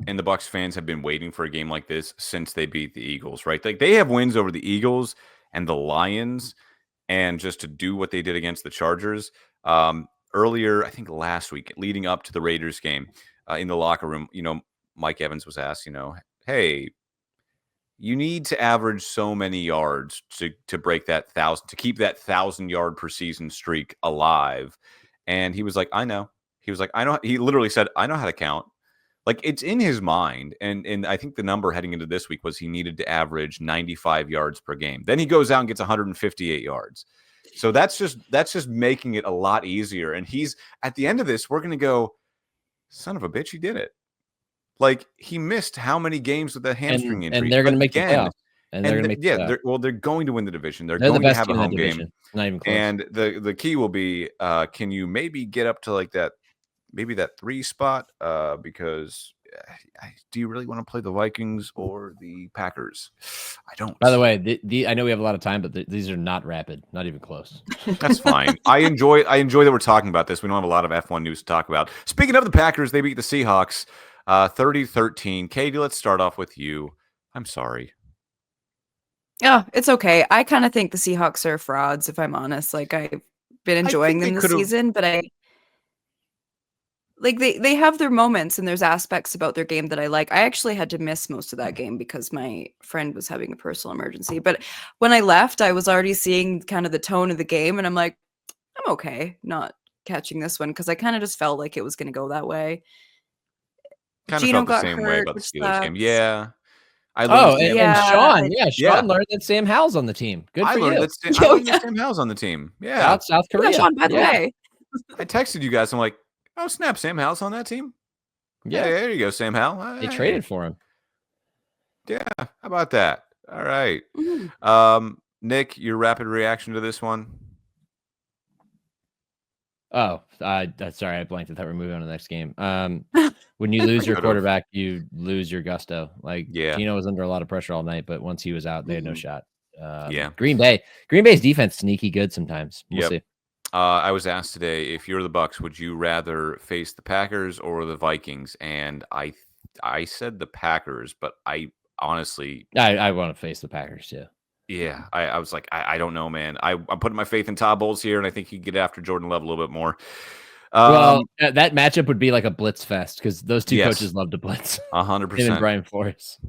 and the Bucks fans have been waiting for a game like this since they beat the Eagles, right? They have wins over the Eagles and the Lions, and just to do what they did against the Chargers. Earlier, I think last week, leading up to the Raiders game, in the locker room, Mike Evans was asked, hey, you need to average so many yards to break that 1,000, to keep that 1,000-yard per season streak alive. And he was like, I know. He was like, I know. He literally said, I know how to count. It's in his mind. And I think the number heading into this week was he needed to average 95 yards per game. Then he goes out and gets 158 yards. So that's just making it a lot easier. And he's at the end of this, we're going to go, son of a bitch, he did it. He missed how many games with that hamstring injury. And they're going to make the playoffs. And they're going to make the playoffs. They're going to win the division. They're the going to best have a team in home that division. game. Not even close. And the key will be, can you maybe get up to that 3 spot? Because do you really want to play the Vikings or the Packers? I don't. By the way, I know we have a lot of time, but these are not rapid, not even close. That's fine. I enjoy that we're talking about this. We don't have a lot of F1 news to talk about. Speaking of the Packers, they beat the Seahawks 30-13. Katie, let's start off with you. I'm sorry. Yeah, it's okay. I kind of think the Seahawks are frauds, if I'm honest. I've been enjoying them this season, but they have their moments, and there's aspects about their game that I like. I actually had to miss most of that game because my friend was having a personal emergency. But when I left, I was already seeing kind of the tone of the game, and I'm like, I'm okay not catching this one, because I kind of just felt like it was going to go that way. Gino got the same way about the Steelers game. Yeah. And Sean. Yeah, Sean learned that Sam Howell's on the team. Good for you. I learned that Sam Howell's on the team. Yeah. South Korea. Yeah, Sean, by the way. I texted you guys. I'm like, oh, snap, Sam Howell's on that team? Yeah, there you go, Sam Howell. They traded for him. Yeah, how about that? All right. Mm-hmm. Nick, your rapid reaction to this one? Oh, sorry, I blanked. I thought we were moving on to the next game. When you lose your quarterback, you lose your gusto. Gino was under a lot of pressure all night, but once he was out, they had no shot. Green Bay's defense sneaky good sometimes. We'll see. I was asked today, if you're the Bucks, would you rather face the Packers or the Vikings? And I said the Packers, but I honestly, I want to face the Packers too. yeah, I was like, I don't know, man. I'm putting my faith in Todd Bowles here, and I think he can get after Jordan Love a little bit more. Well, that matchup would be like a blitz fest because those two Yes. coaches love to blitz. 100%. Him and Brian Flores.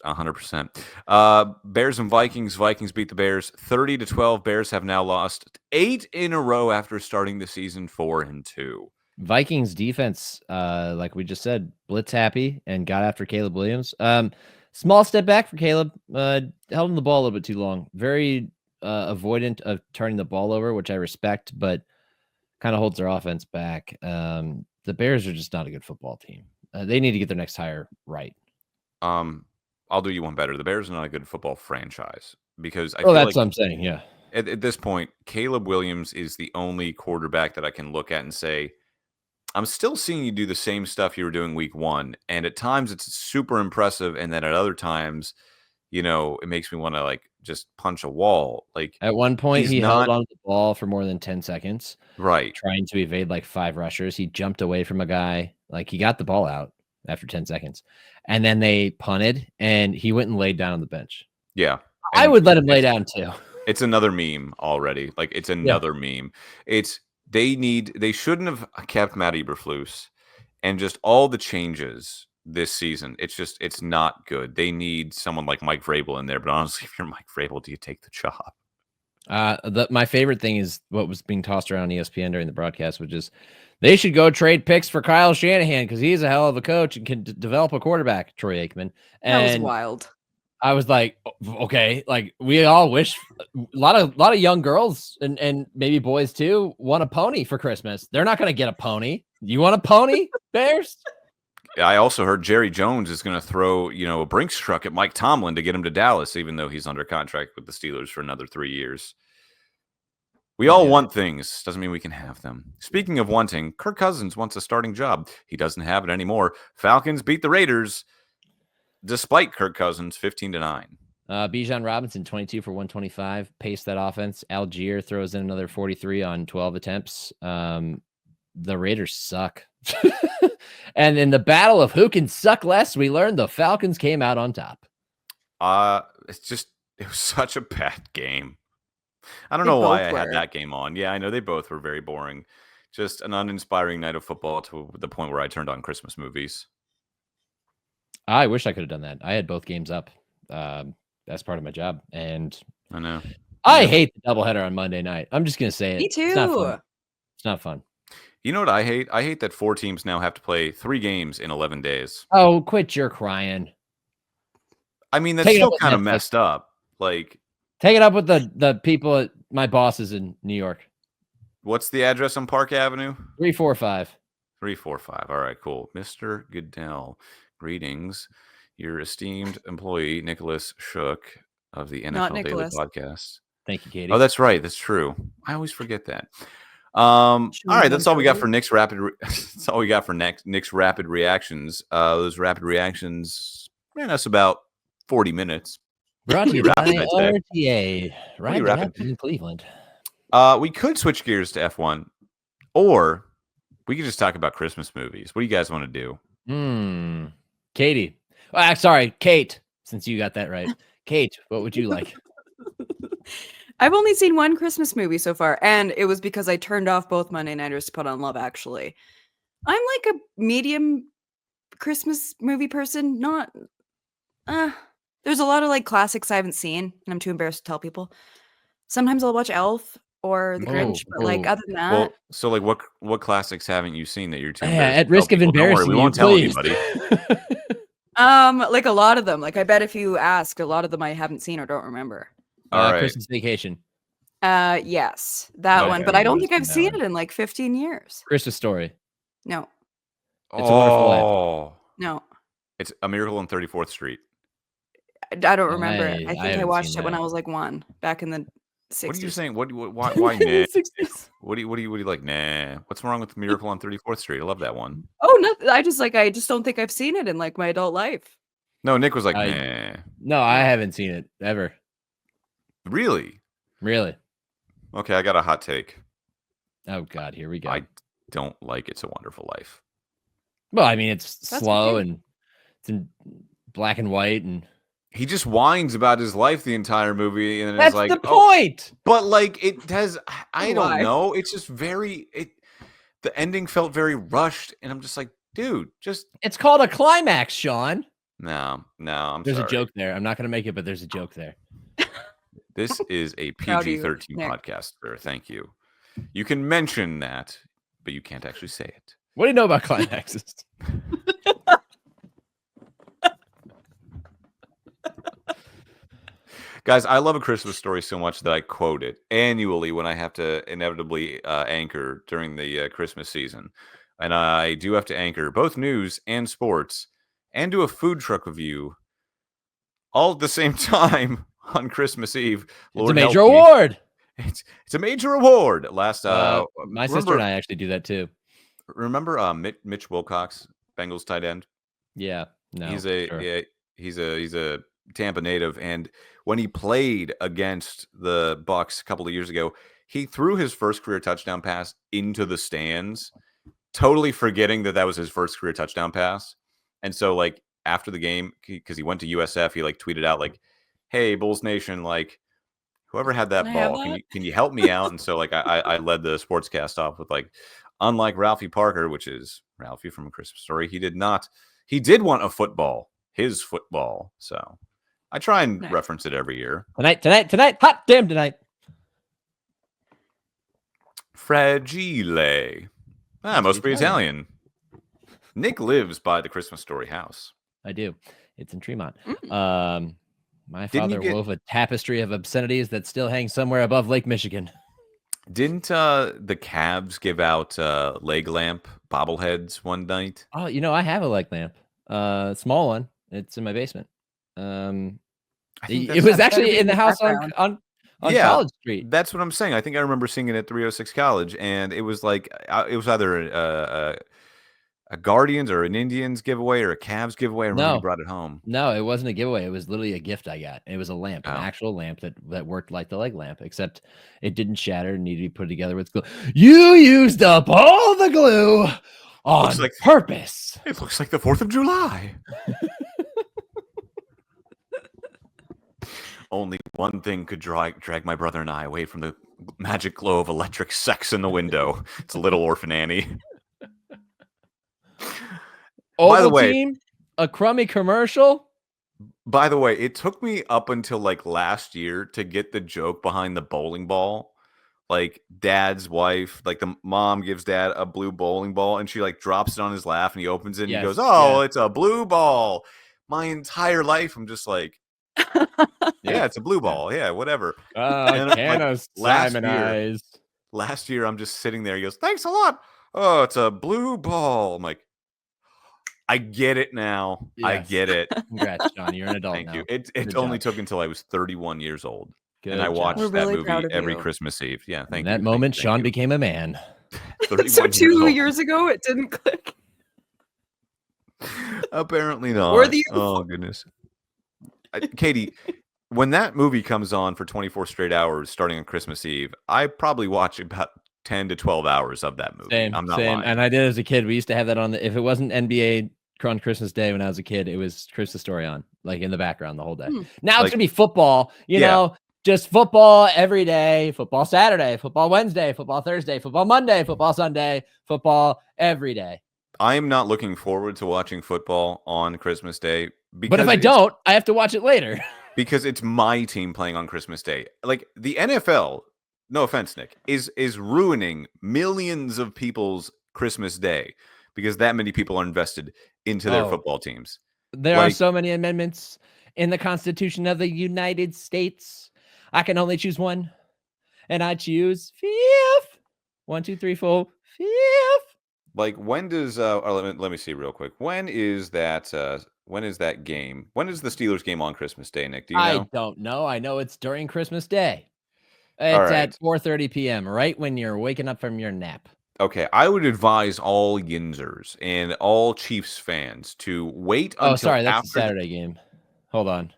100%. Bears and Vikings. Vikings beat the Bears 30-12. Bears have now lost 8 in a row after starting the season 4-2. Vikings defense, like we just said, blitz happy and got after Caleb Williams. Small step back for Caleb. Held him the ball a little bit too long. Very avoidant of turning the ball over, which I respect, but kind of holds their offense back. The Bears are just not a good football team. They need to get their next hire right. I'll do you one better. The Bears are not a good football franchise because I feel that's like what I'm saying. Yeah. At this point, Caleb Williams is the only quarterback that I can look at and say, I'm still seeing you do the same stuff you were doing week 1. And at times it's super impressive. And then at other times, it makes me want to like just punch a wall. Like at one point he held on to the ball for more than 10 seconds. Right. Trying to evade like 5 rushers. He jumped away from a guy. Like he got the ball out after 10 seconds. And then they punted and he went and laid down on the bench. Yeah. I would let him lay down too. It's another meme already. Like it's another meme. They shouldn't have kept Matt Eberflus and just all the changes this season. It's not good. They need someone like Mike Vrabel in there. But honestly, if you're Mike Vrabel, do you take the job? My favorite thing is what was being tossed around ESPN during the broadcast, which is they should go trade picks for Kyle Shanahan because he's a hell of a coach and can develop a quarterback, Troy Aikman. And that was wild. I was like, okay, like we all wish a lot of young girls and maybe boys too want a pony for Christmas. They're not going to get a pony. You want a pony, Bears? I also heard Jerry Jones is going to throw, a Brinks truck at Mike Tomlin to get him to Dallas, even though he's under contract with the Steelers for another 3 years. We all want things. Doesn't mean we can have them. Speaking of wanting, Kirk Cousins wants a starting job. He doesn't have it anymore. Falcons beat the Raiders despite Kirk Cousins 15-9. Bijan Robinson, 22 for 125, paced that offense. Algier throws in another 43 on 12 attempts. The Raiders suck. And in the battle of who can suck less, we learned the Falcons came out on top. It was such a bad game. I don't know why I had that game on. Yeah, I know they both were very boring. Just an uninspiring night of football to the point where I turned on Christmas movies. I wish I could have done that. I had both games up. That's part of my job. And I know. I hate the doubleheader on Monday night. I'm just going to say it. Me too. It's not fun. You know what I hate? I hate that 4 teams now have to play 3 games in 11 days. Oh, quit your crying. I mean, that's still kind of messed up. Like, take it up with the people at my bosses in New York. What's the address on Park Avenue? 345. 345. All right, cool. Mr. Goodell, greetings. Your esteemed employee, Nicholas Shook of the NFL Daily Podcast. Thank you, Katie. Oh, that's right. That's true. I always forget that. All right, that's all we got for Nick's rapid. That's all we got for Nick's rapid reactions. Those rapid reactions ran us about 40 minutes. Brought to you by RTA, right in Cleveland. We could switch gears to F1, or we could just talk about Christmas movies. What do you guys want to do? Katie. Sorry, Kate, since you got that right. Kate, what would you like? I've only seen one Christmas movie so far, and it was because I turned off both Monday Nighters to put on Love Actually. I'm like a medium Christmas movie person. There's a lot of like classics I haven't seen, and I'm too embarrassed to tell people. Sometimes I'll watch Elf or The Grinch, but like other than that. Well, so like what classics haven't you seen that you're too embarrassed? At risk of embarrassing we won't tell anybody. Like a lot of them. Like I bet if you ask, a lot of them I haven't seen or don't remember. All right. Christmas Vacation. Yes, that one. But I don't think I've seen it in like 15 years. Christmas Story. No. It's a Wonderful Life. No. It's A Miracle on 34th Street. I don't remember it. I think I watched it when I was like 1 back in the 60s. What are you saying? Why nah? 60s. What do you like? Nah. What's wrong with Miracle on 34th Street? I love that one. Oh no, I just don't think I've seen it in like my adult life. No, Nick was like, nah. No, I haven't seen it ever. Really? Really? Okay, I got a hot take. Oh God, here we go. I don't like It's a Wonderful Life. Well, I mean, it's That's slow okay. and it's in black and white, and He just whines about his life the entire movie, and then that's it's like, the point. but like it does. I don't Why? know. It's just the ending felt very rushed, and I'm just like, dude, just It's called a climax, Sean. no. I'm There's sorry. a joke there. I'm not going to make it, but there's a joke there. This is a Proud of you, PG-13 Nick. podcast, sir. Thank you. You can mention that, but you can't actually say it. What do you know about climaxes? Guys, I love A Christmas Story so much that I quote it annually when I have to inevitably anchor during the Christmas season. And I do have to anchor both news and sports and do a food truck review all at the same time on Christmas Eve. It's a major award. It's a major award. Last my sister and I actually do that too. Remember Mitch Wilcox, Bengals tight end? Yeah, no, He's sure. he's a Tampa native, and when he played against the Bucks a couple of years ago, he threw his first career touchdown pass into the stands, totally forgetting that was his first career touchdown pass. And so, like after the game, because he went to USF, he like tweeted out like, "Hey, Bulls Nation, like whoever had that Can I have ball, that? can you help me out?" And so like I led the sportscast off with like, unlike Ralphie Parker, which is Ralphie from A Christmas Story, he did want a football, his football. So I try and Nice. reference it every year. Tonight, hot damn tonight. Fragile. Must be Italian. Nick lives by the Christmas Story house. I do. It's in Tremont. Mm. My Didn't you father get- wove a tapestry of obscenities that still hangs somewhere above Lake Michigan. Didn't the Cavs give out leg lamp bobbleheads one night? Oh, I have a leg lamp. Small one. It's in my basement. I think It was That better actually be in the in the house background. on Yeah. College Street. That's what I'm saying. I think I remember seeing it at 306 College, and it was like it was either a Guardians or an Indians giveaway or a Cavs giveaway. I remember No. you brought it home. No, it wasn't a giveaway. It was literally a gift I got. It was a lamp, an Oh. actual lamp that worked like the leg lamp, except it didn't shatter and needed to be put together with glue. You used up all the glue on like- purpose. It looks like the 4th of July. Only one thing could drag my brother and I away from the magic glow of electric sex in the window. It's Little Orphan Annie. By the way- Ovaltine, a crummy commercial. By the way, it took me up until like last year to get the joke behind the bowling ball. Like dad's wife, like the mom gives dad a blue bowling ball and she like drops it on his lap and he opens it and Yes, he goes, "Oh, yeah. it's a blue ball." My entire life, I'm just like, yeah, it's a blue ball. Yeah, whatever. And, like, Can of last Simon year- eyes. Last year, I'm just sitting there. He goes, "Thanks a lot." "Oh, it's a blue ball." I'm like, I get it now. I Yes. get it. Congrats, John. You're an adult Thank now. you. It Good only job. took until I was 31 years old. Good And I job. watched We're that really proud movie of every you. Christmas Eve. Yeah, thank In you. that thank moment, you, Sean thank you. became a man. 31 So years 2 old. years ago, it didn't click. Apparently not. Worthy of- Oh, goodness. Katie, when that movie comes on for 24 straight hours starting on Christmas Eve, I probably watch about 10 to 12 hours of that movie. Same, I'm not same. lying. And I did as a kid. We used to have that on if it wasn't NBA on Christmas Day when I was a kid, it was Christmas Story on, like in the background the whole day. Now Like- it's gonna be football, you Yeah. know, just football every day, football Saturday, football Wednesday, football Thursday, football Monday, football Sunday, football every day. I am not looking forward to watching football on Christmas Day. But if I it's- don't, I have to watch it later. because it's my team playing on Christmas Day. Like the NFL, no offense, Nick, is ruining millions of people's Christmas Day because that many people are invested into their Oh. football teams. There are Like- so many amendments in the Constitution of the United States. I can only choose one, and I choose fifth. 1, 2, 3, 4, fifth. Like when does let me see real quick. When is that game? When is the Steelers game on Christmas Day, Nick? Do you know? I don't know. I know it's during Christmas Day. It's All right. at 4:30 p.m., right when you're waking up from your nap. Okay, I would advise all Yinzers and all Chiefs fans to wait until Oh, sorry, that's after a Saturday game. Hold on.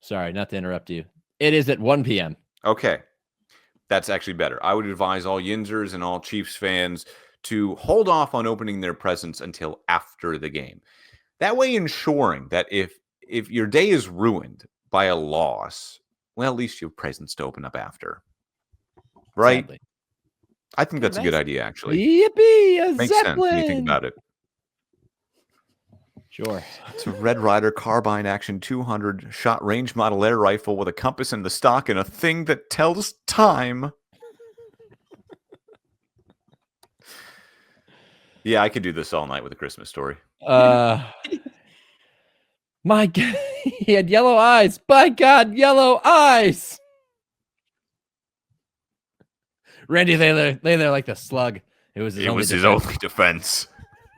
Sorry, not to interrupt you. It is at 1 p.m. Okay. That's actually better. I would advise all Yinzers and all Chiefs fans to hold off on opening their presents until after the game. That way, ensuring that if your day is ruined by a loss, well, at least you have presents to open up after. Right? Sadly. I think that's a good idea, actually. Yippee! A Makes Zeppelin! sense when you think about it. Sure. It's a Red Ryder carbine action 200 shot range model air rifle with a compass in the stock and a thing that tells time. Yeah, I could do this all night with a Christmas story. My God, he had yellow eyes. By God, yellow eyes. Randy lay there like the slug. It was his only defense.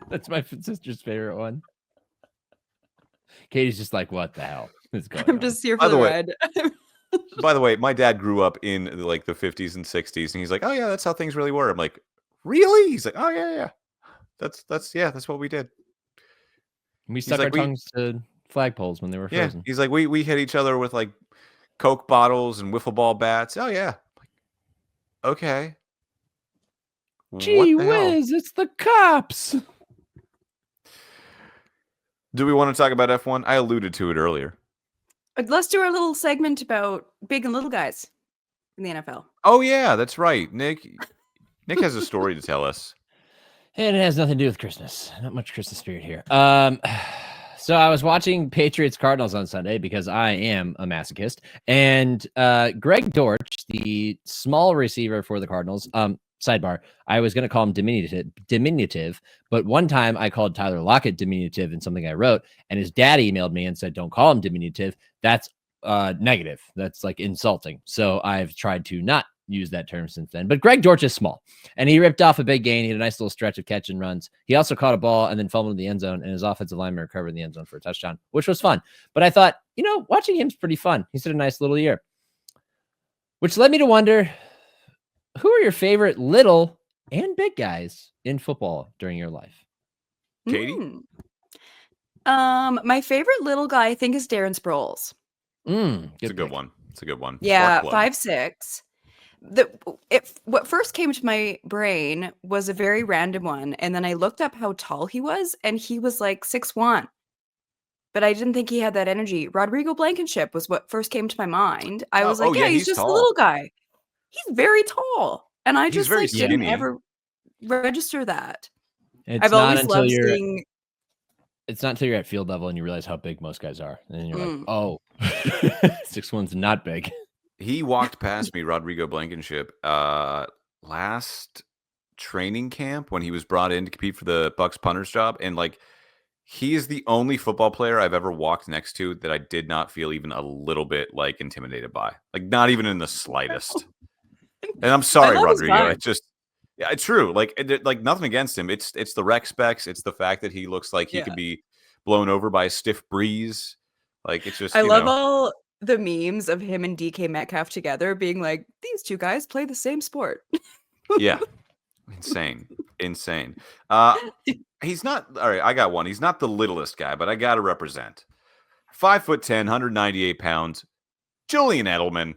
That's my sister's favorite one. Katie's just like, what the hell is going I'm on? just here for the ride. By the way, my dad grew up in like the 50s and 60s, and he's like, "Oh yeah, that's how things really were." I'm like, "Really?" He's like, "Oh yeah. That's what we did." We stuck our tongues to flagpoles when they were frozen. He's like, we hit each other with like Coke bottles and wiffle ball bats. Oh yeah. Okay. Gee whiz, it's the cops. Do we want to talk about F1? I alluded to it earlier. Let's do our little segment about big and little guys in the NFL. Oh yeah, that's right. Nick has a story to tell us. And it has nothing to do with Christmas. Not much Christmas spirit here. So I was watching Patriots Cardinals on Sunday because I am a masochist. And Greg Dortch, the small receiver for the Cardinals, sidebar, I was going to call him diminutive, but one time I called Tyler Lockett diminutive in something I wrote, and his dad emailed me and said, don't call him diminutive. That's negative. That's like insulting. So I've tried to not use that term since then. But Greg Dortch is small, and he ripped off a big gain. He had a nice little stretch of catch and runs. He also caught a ball and then fumbled in the end zone, and his offensive lineman recovered in the end zone for a touchdown, which was fun. But I thought, watching him's pretty fun. He's had a nice little year, which led me to wonder, who are your favorite little and big guys in football during your life? Katie? My favorite little guy, I think, is Darren Sproles. It's a good one. It's a good one. Yeah, 5'6". What first came to my brain was a very random one, and then I looked up how tall he was, and he was like 6'1". But I didn't think he had that energy. Rodrigo Blankenship was what first came to my mind. I was like, he's just tall. A little guy. He's very tall, and I just didn't ever register that. I've always loved seeing. It's not until you're at field level and you realize how big most guys are, and then you're like, "Oh, 6'1's not big." He walked past me, Rodrigo Blankenship, last training camp when he was brought in to compete for the Bucs punter's job, and like, he is the only football player I've ever walked next to that I did not feel even a little bit like intimidated by, like not even in the slightest. And I'm sorry, Rodrigo. It's just, it's true. Like nothing against him. It's the rec specs. It's the fact that he looks like he could be blown over by a stiff breeze. Like, it's just. I love all the memes of him and DK Metcalf together, being like, these two guys play the same sport. Yeah, insane. He's not. All right, I got one. He's not the littlest guy, but I got to represent. 5'10", 198 pounds. Julian Edelman.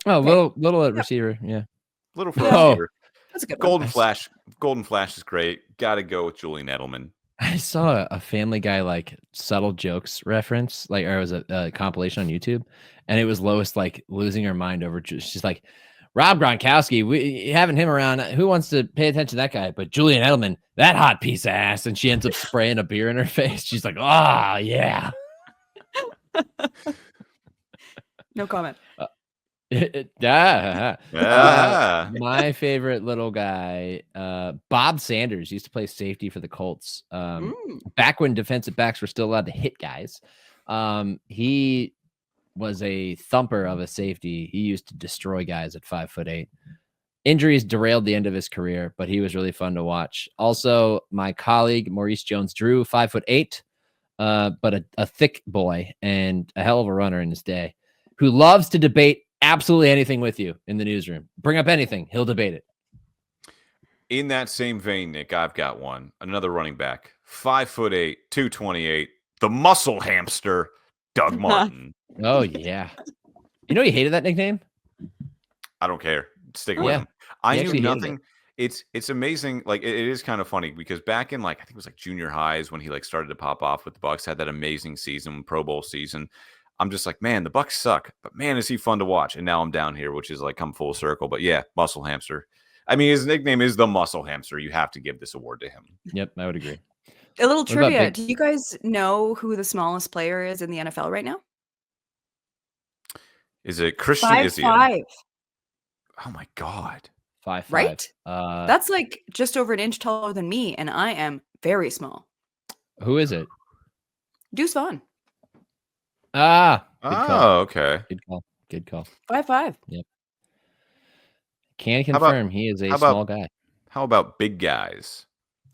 Oh, little at receiver, yeah. Little for receiver. That's a good one. Golden Flash is great. Got to go with Julian Edelman. I saw a Family Guy like subtle jokes reference, or it was a compilation on YouTube, and it was Lois like losing her mind over. She's like, Rob Gronkowski, we having him around. Who wants to pay attention to that guy? But Julian Edelman, that hot piece of ass, and she ends up spraying a beer in her face. She's like, oh yeah. No comment. My favorite little guy, Bob Sanders, used to play safety for the Colts. Back when defensive backs were still allowed to hit guys. He was a thumper of a safety. He used to destroy guys at 5'8". Injuries derailed the end of his career, but he was really fun to watch. Also, my colleague Maurice Jones-Drew, 5'8", but a thick boy and a hell of a runner in his day, who loves to debate absolutely anything with you in the newsroom. Bring up anything, he'll debate it. In that same vein, Nick, I've got one. Another running back, 5'8", 228, the muscle hamster, Doug Martin. Oh yeah, you hated that nickname? I don't care. Stick with Yeah. him. I He knew actually hated nothing. It's amazing. Like it is kind of funny because back in like I think it was like junior highs when he like started to pop off with the Bucks, had that amazing season, Pro Bowl season. I'm just like, man, the Bucks suck, but man, is he fun to watch? And now I'm down here, which is like come full circle. But yeah, Muscle Hamster. I mean, his nickname is the Muscle Hamster. You have to give this award to him. Yep, I would agree. A little What about trivia. Big- Do you guys know who the smallest player is in the NFL right now? Is it Christian 5'5". Isium? Oh my God. 5'5". Right? That's like just over an inch taller than me, and I am very small. Who is it? Deuce Vaughn. Ah, good Oh, call. okay. Good call. 5'5". Can How about- confirm he is a how about- small guy. How about big guys?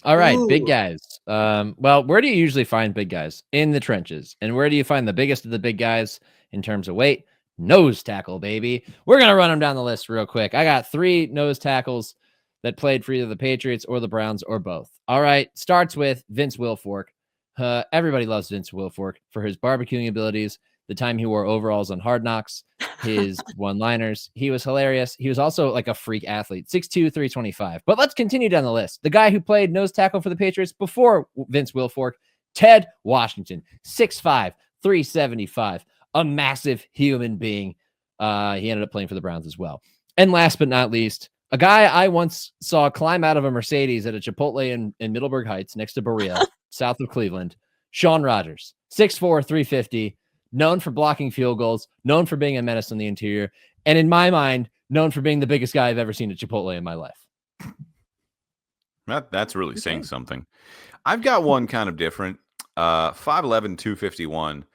All right, big Ooh. guys. Well, where do you usually find big guys? In the trenches. And where do you find the biggest of the big guys in terms of weight? Nose tackle, baby. We're going to run them down the list real quick. I got 3 nose tackles that played for either the Patriots or the Browns or both. All right, starts with Vince Wilfork. Everybody loves Vince Wilfork for his barbecuing abilities, the time he wore overalls on Hard Knocks, his one-liners. He was hilarious. He was also like a freak athlete, 6'2", 325. But let's continue down the list. The guy who played nose tackle for the Patriots before Vince Wilfork, Ted Washington, 6'5", 375, a massive human being. He ended up playing for the Browns as well. And last but not least, a guy I once saw climb out of a Mercedes at a Chipotle in Middleburg Heights next to Barie, south of Cleveland, Sean Rogers, 6'4", 350, known for blocking field goals, known for being a menace on the interior, and in my mind, known for being the biggest guy I've ever seen at Chipotle in my life. That's really saying something. I've got one kind of different. 5'11", 251.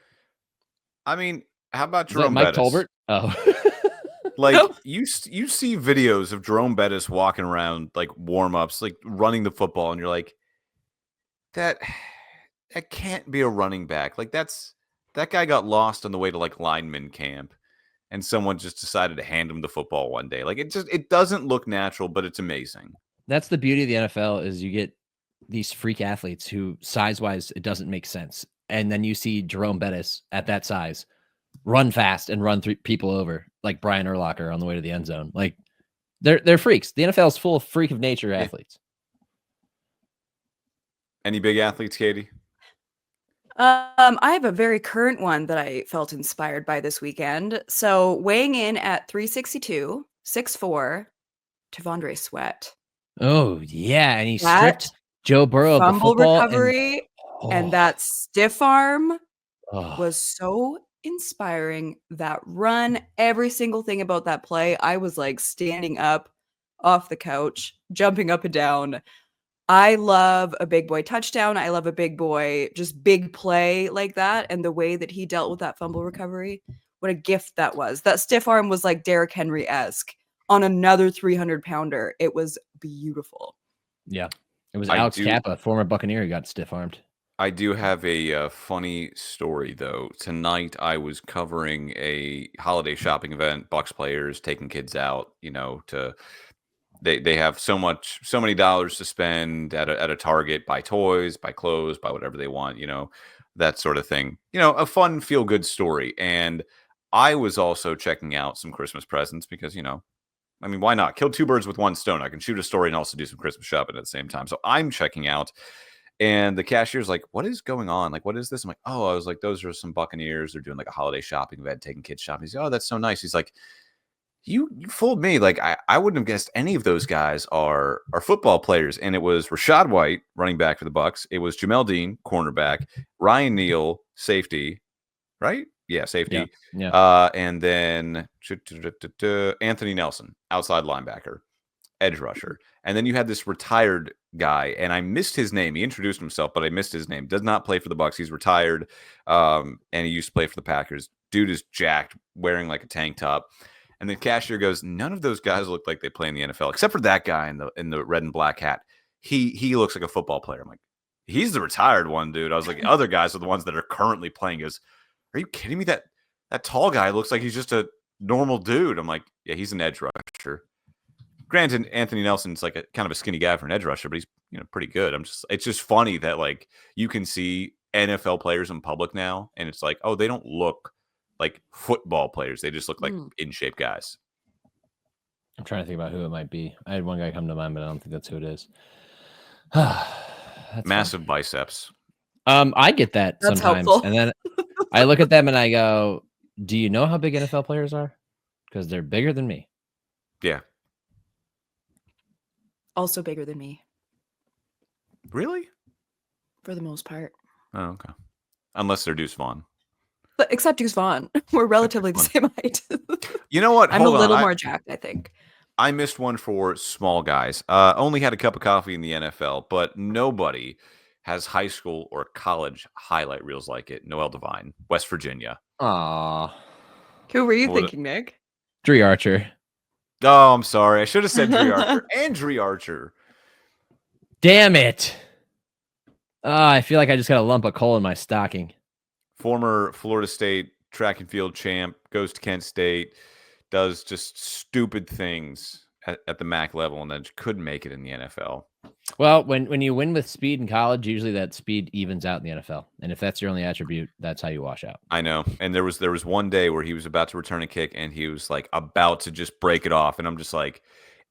I mean, how about Is that Jerome Mike Bettis? Tolbert? Oh. Like No. you see videos of Jerome Bettis walking around like warm-ups, like running the football, and you're like, that can't be a running back. Like that guy got lost on the way to like lineman camp, and someone just decided to hand him the football one day. Like it doesn't look natural, but it's amazing. That's the beauty of the NFL is you get these freak athletes who size-wise, it doesn't make sense. And then you see Jerome Bettis at that size run fast and run 3 people over like Brian Urlacher on the way to the end zone. Like they're freaks. The NFL is full of freak of nature athletes. Any big athletes, Katie? I have a very current one that I felt inspired by this weekend. So weighing in at 362, 6'4", T'Vondre Sweat. Oh yeah, and he That stripped Joe Burrow of the Fumble football recovery and that stiff arm oh, was so inspiring. That run, every single thing about that play, I was like standing up off the couch, jumping up and down. I love a big boy touchdown. I love a big boy, just big play like that. And the way that he dealt with that fumble recovery, what a gift that was. That stiff arm was like Derrick Henry-esque on another 300-pounder. It was beautiful. yeah. It was I Alex do- Kappa, former Buccaneer, who got stiff armed. I do have a funny story though. Tonight I was covering a holiday shopping event, Bucks players taking kids out, to they have so many dollars to spend at a Target, buy toys, buy clothes, buy whatever they want, that sort of thing. A fun feel good story. And I was also checking out some Christmas presents because, I mean, why not? Kill 2 birds with 1 stone. I can shoot a story and also do some Christmas shopping at the same time. So I'm checking out. And the cashier's like, what is going on? Like, what is this? I'm like, oh, I was like, those are some Buccaneers. They're doing like a holiday shopping event, taking kids shopping. He's like, oh, that's so nice. He's like, you fooled me. Like, I wouldn't have guessed any of those guys are football players. And it was Rashad White, running back for the Bucks. It was Jamel Dean, cornerback. Ryan Neal, safety, right? Yeah, safety. Yeah. And then Anthony Nelson, outside linebacker, edge rusher. And then you had this retired guy, and I missed his name. He introduced himself, but I missed his name. Does not play for the Bucks. He's retired, and he used to play for the Packers. Dude is jacked, wearing like a tank top. And the cashier goes, none of those guys look like they play in the NFL, except for that guy in the red and black hat. He looks like a football player. I'm like, he's the retired one, dude. I was like, other guys are the ones that are currently playing. Goes, are you kidding me? That tall guy looks like he's just a normal dude. I'm like, yeah, he's an edge rusher. Granted, Anthony Nelson's like a kind of a skinny guy for an edge rusher, but he's pretty good. It's just funny that like you can see NFL players in public now, and it's like, oh, they don't look like football players. They just look like in shape guys. I'm trying to think about who it might be. I had one guy come to mind, but I don't think that's who it is. Massive biceps. I get that That's sometimes, helpful. and then I look at them and I go, "Do you know how big NFL players are? Because they're bigger than me." Yeah. Also bigger than me, Really? for the most part. Oh, okay. Unless they're Deuce Vaughn. But except Deuce Vaughn. We're relatively the same height. You know what? I'm a Hold on. little more jacked, I think. I missed one for small guys. Only had a cup of coffee in the NFL, but nobody has high school or college highlight reels like it. Noel Devine, West Virginia. Aw, Who were you What- thinking, Nick? Dree Archer. Oh, I'm sorry. I should have said Dree Archer. And Dree Archer. Damn it! I feel like I just got a lump of coal in my stocking. Former Florida State track and field champ, goes to Kent State, does just stupid things at the MAC level, and then couldn't make it in the NFL. Well, when you win with speed in college, usually that speed evens out in the NFL. And if that's your only attribute, that's how you wash out. I know. And there was one day where he was about to return a kick and he was like about to just break it off. And I'm just like,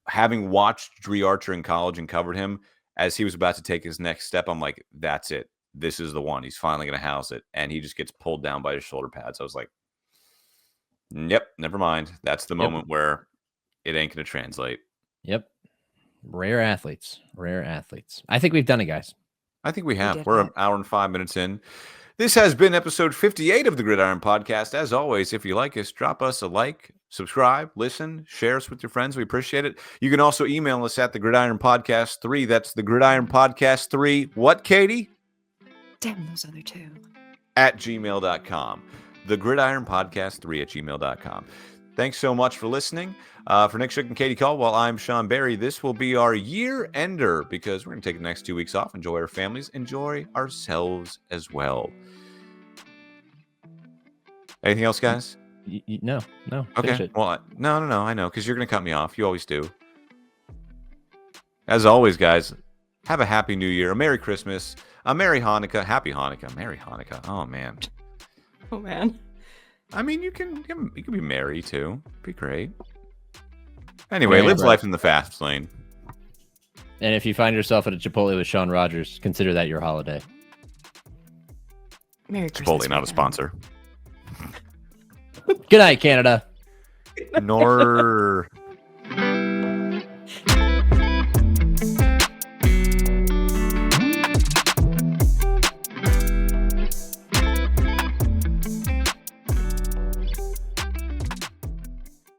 having watched Dree Archer in college and covered him as he was about to take his next step, I'm like, that's it. This is the one. He's finally going to house it. And he just gets pulled down by his shoulder pads. I was like, yep, never mind. That's the moment where it ain't going to translate. Yep. Rare athletes. Rare athletes. I think we've done it, guys. I think we have. did We're it. an hour and 5 minutes in. This has been episode 58 of the Gridiron Podcast. As always, if you like us, drop us a like, subscribe, listen, share us with your friends. We appreciate it. You can also email us at the Gridiron Podcast 3. That's the Gridiron Podcast 3. What, Katie? Damn those other two. At gmail.com. The Gridiron Podcast 3 at gmail.com. Thanks so much for listening. For Nick Shook and Katie Caldwell, I'm Sean Barie. This will be our year ender because we're going to take the next 2 weeks off, enjoy our families, enjoy ourselves as well. Anything else, guys? No. Okay. Finish it. Well, no. I know, because you're going to cut me off. You always do. As always, guys, have a happy New Year, a Merry Christmas, a Merry Hanukkah, Happy Hanukkah, Merry Hanukkah. Oh, man. Oh, man. I mean, you can be merry, too. Be great. Anyway, Yeah, live bro. life in the fast lane. And if you find yourself at a Chipotle with Sean Rogers, consider that your holiday. Merry Christmas. Chipotle, not a man. sponsor. Good night, Canada. Nor...